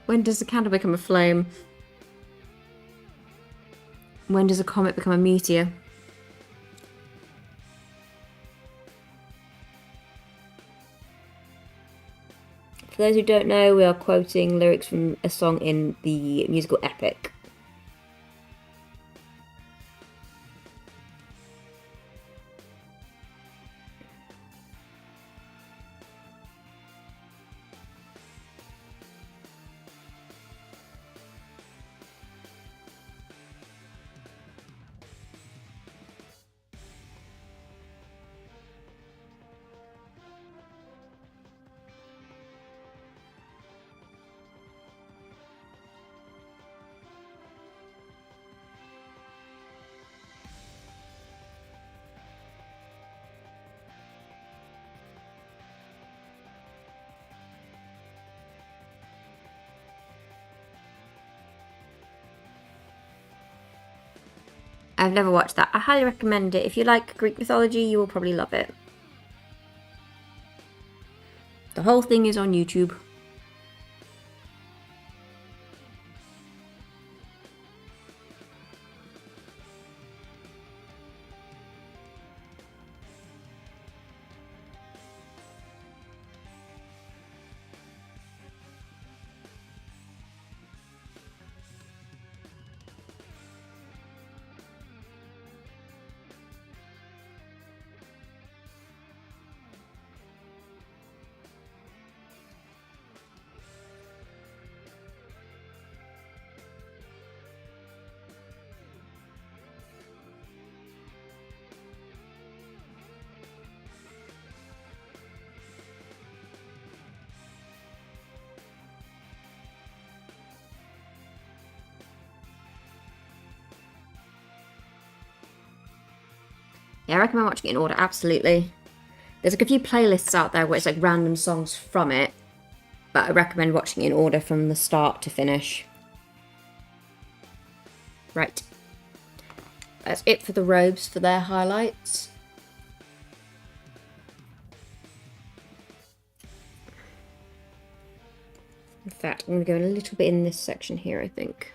[SPEAKER 1] When does the candle become a flame? When does a comet become a meteor? For those who don't know, we are quoting lyrics from a song in the musical Epic. I've never watched that. I highly recommend it. If you like Greek mythology, you will probably love it. The whole thing is on YouTube. Yeah, I recommend watching it in order, absolutely. There's like a few playlists out there where it's like random songs from it, but I recommend watching it in order from the start to finish. Right. That's it for the robes for their highlights. In fact, I'm going to go a little bit in this section here, I think.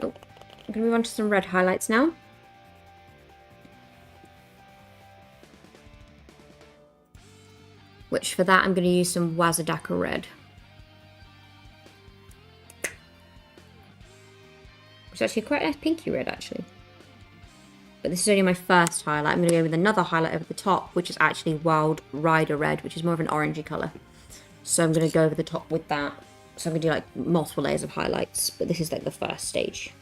[SPEAKER 1] Oh, I'm going to move on to some red highlights now. Which for that I'm going to use some Wazadaka red. It's actually quite a pinky red actually. But this is only my first highlight. I'm going to go with another highlight over the top, which is actually Wild Rider red, which is more of an orangey colour. So I'm going to go over the top with that. So I'm going to do like multiple layers of highlights, but this is like the first stage.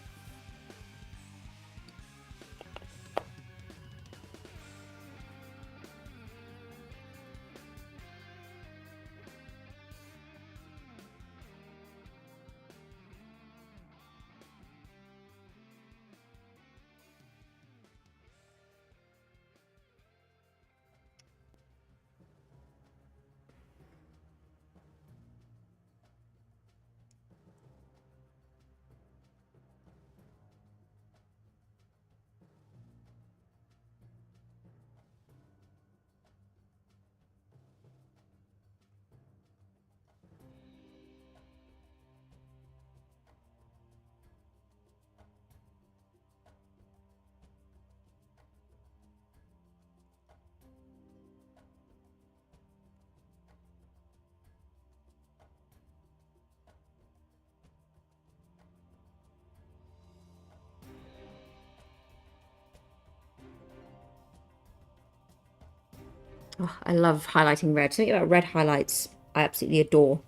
[SPEAKER 1] Oh, I love highlighting red. Something about red highlights I absolutely adore.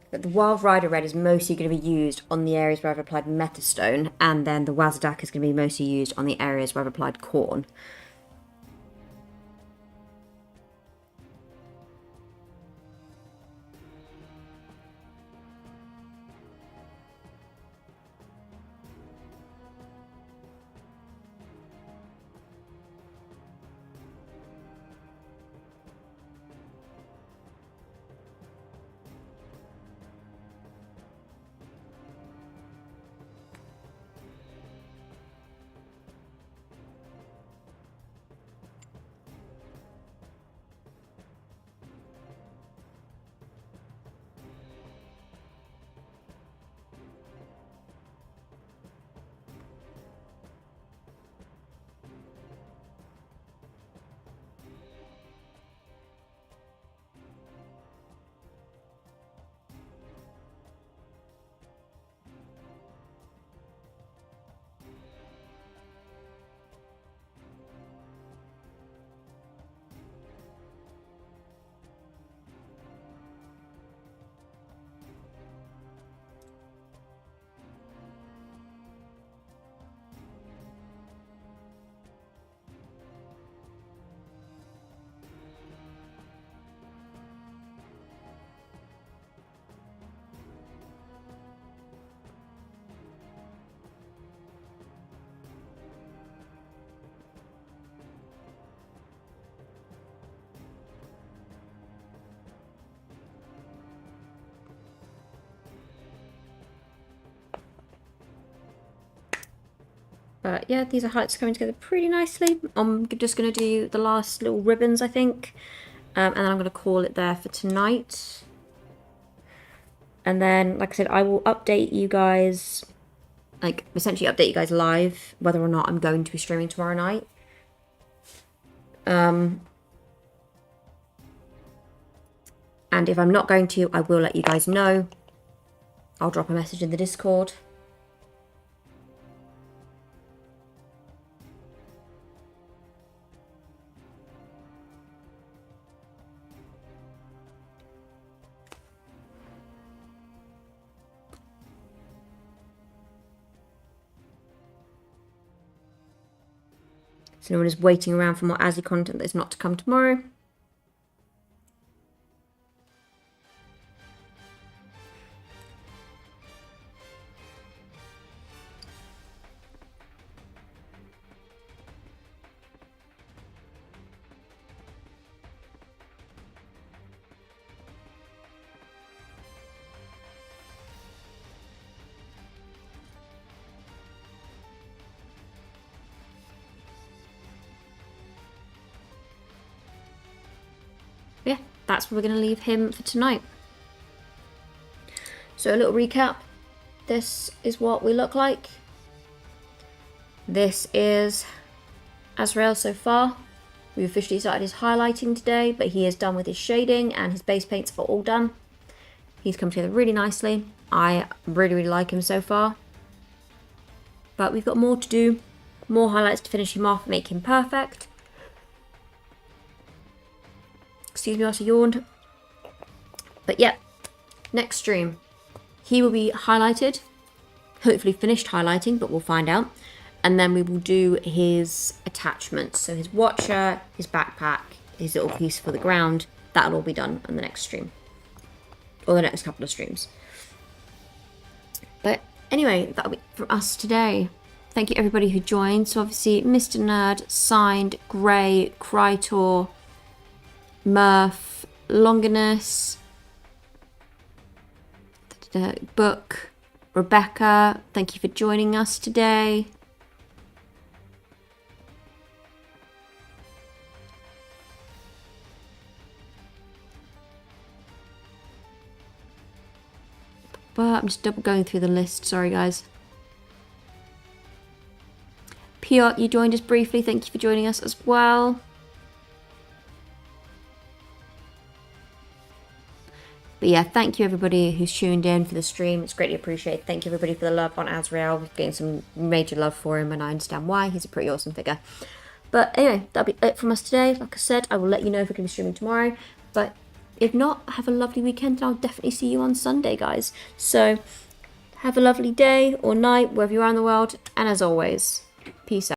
[SPEAKER 1] But the Wild Rider red is mostly going to be used on the areas where I've applied Methystone, and then the Wazadaka is going to be mostly used on the areas where I've applied Corn. But yeah, these are highlights coming together pretty nicely. I'm just going to do the last little ribbons, I think. And then I'm going to call it there for tonight. And then, like I said, I will update you guys, like essentially update you guys live, whether or not I'm going to be streaming tomorrow night. And if I'm not going to, I will let you guys know. I'll drop a message in the Discord. So no one is waiting around for more Azzy content that's not to come tomorrow. Yeah, that's where we're going to leave him for tonight. So a little recap. This is what we look like. This is Azreal so far. We've officially started his highlighting today, but he is done with his shading and his base paints are all done. He's come together really nicely. I really like him so far. But we've got more to do. More highlights to finish him off, make him perfect. Excuse me, I also yawned. But yeah, next stream, he will be highlighted. Hopefully finished highlighting, but we'll find out. And then we will do his attachments. So his watcher, his backpack, his little piece for the ground. That'll all be done on the next stream. Or the next couple of streams. But anyway, that'll be from us today. Thank you everybody who joined. So obviously Mr. Nerd, Signed, Grey, Krytor, Murph, Longinus, Book, Rebecca, thank you for joining us today. But I'm just double going through the list, sorry guys. Piotr, you joined us briefly, thank you for joining us as well. But yeah, thank you everybody who's tuned in for the stream. It's greatly appreciated. Thank you everybody for the love on Azreal. We've gained some major love for him and I understand why. He's a pretty awesome figure. But anyway, that'll be it from us today. Like I said, I will let you know if we're going to be streaming tomorrow. But if not, have a lovely weekend and I'll definitely see you on Sunday, guys. So have a lovely day or night, wherever you are in the world. And as always, peace out.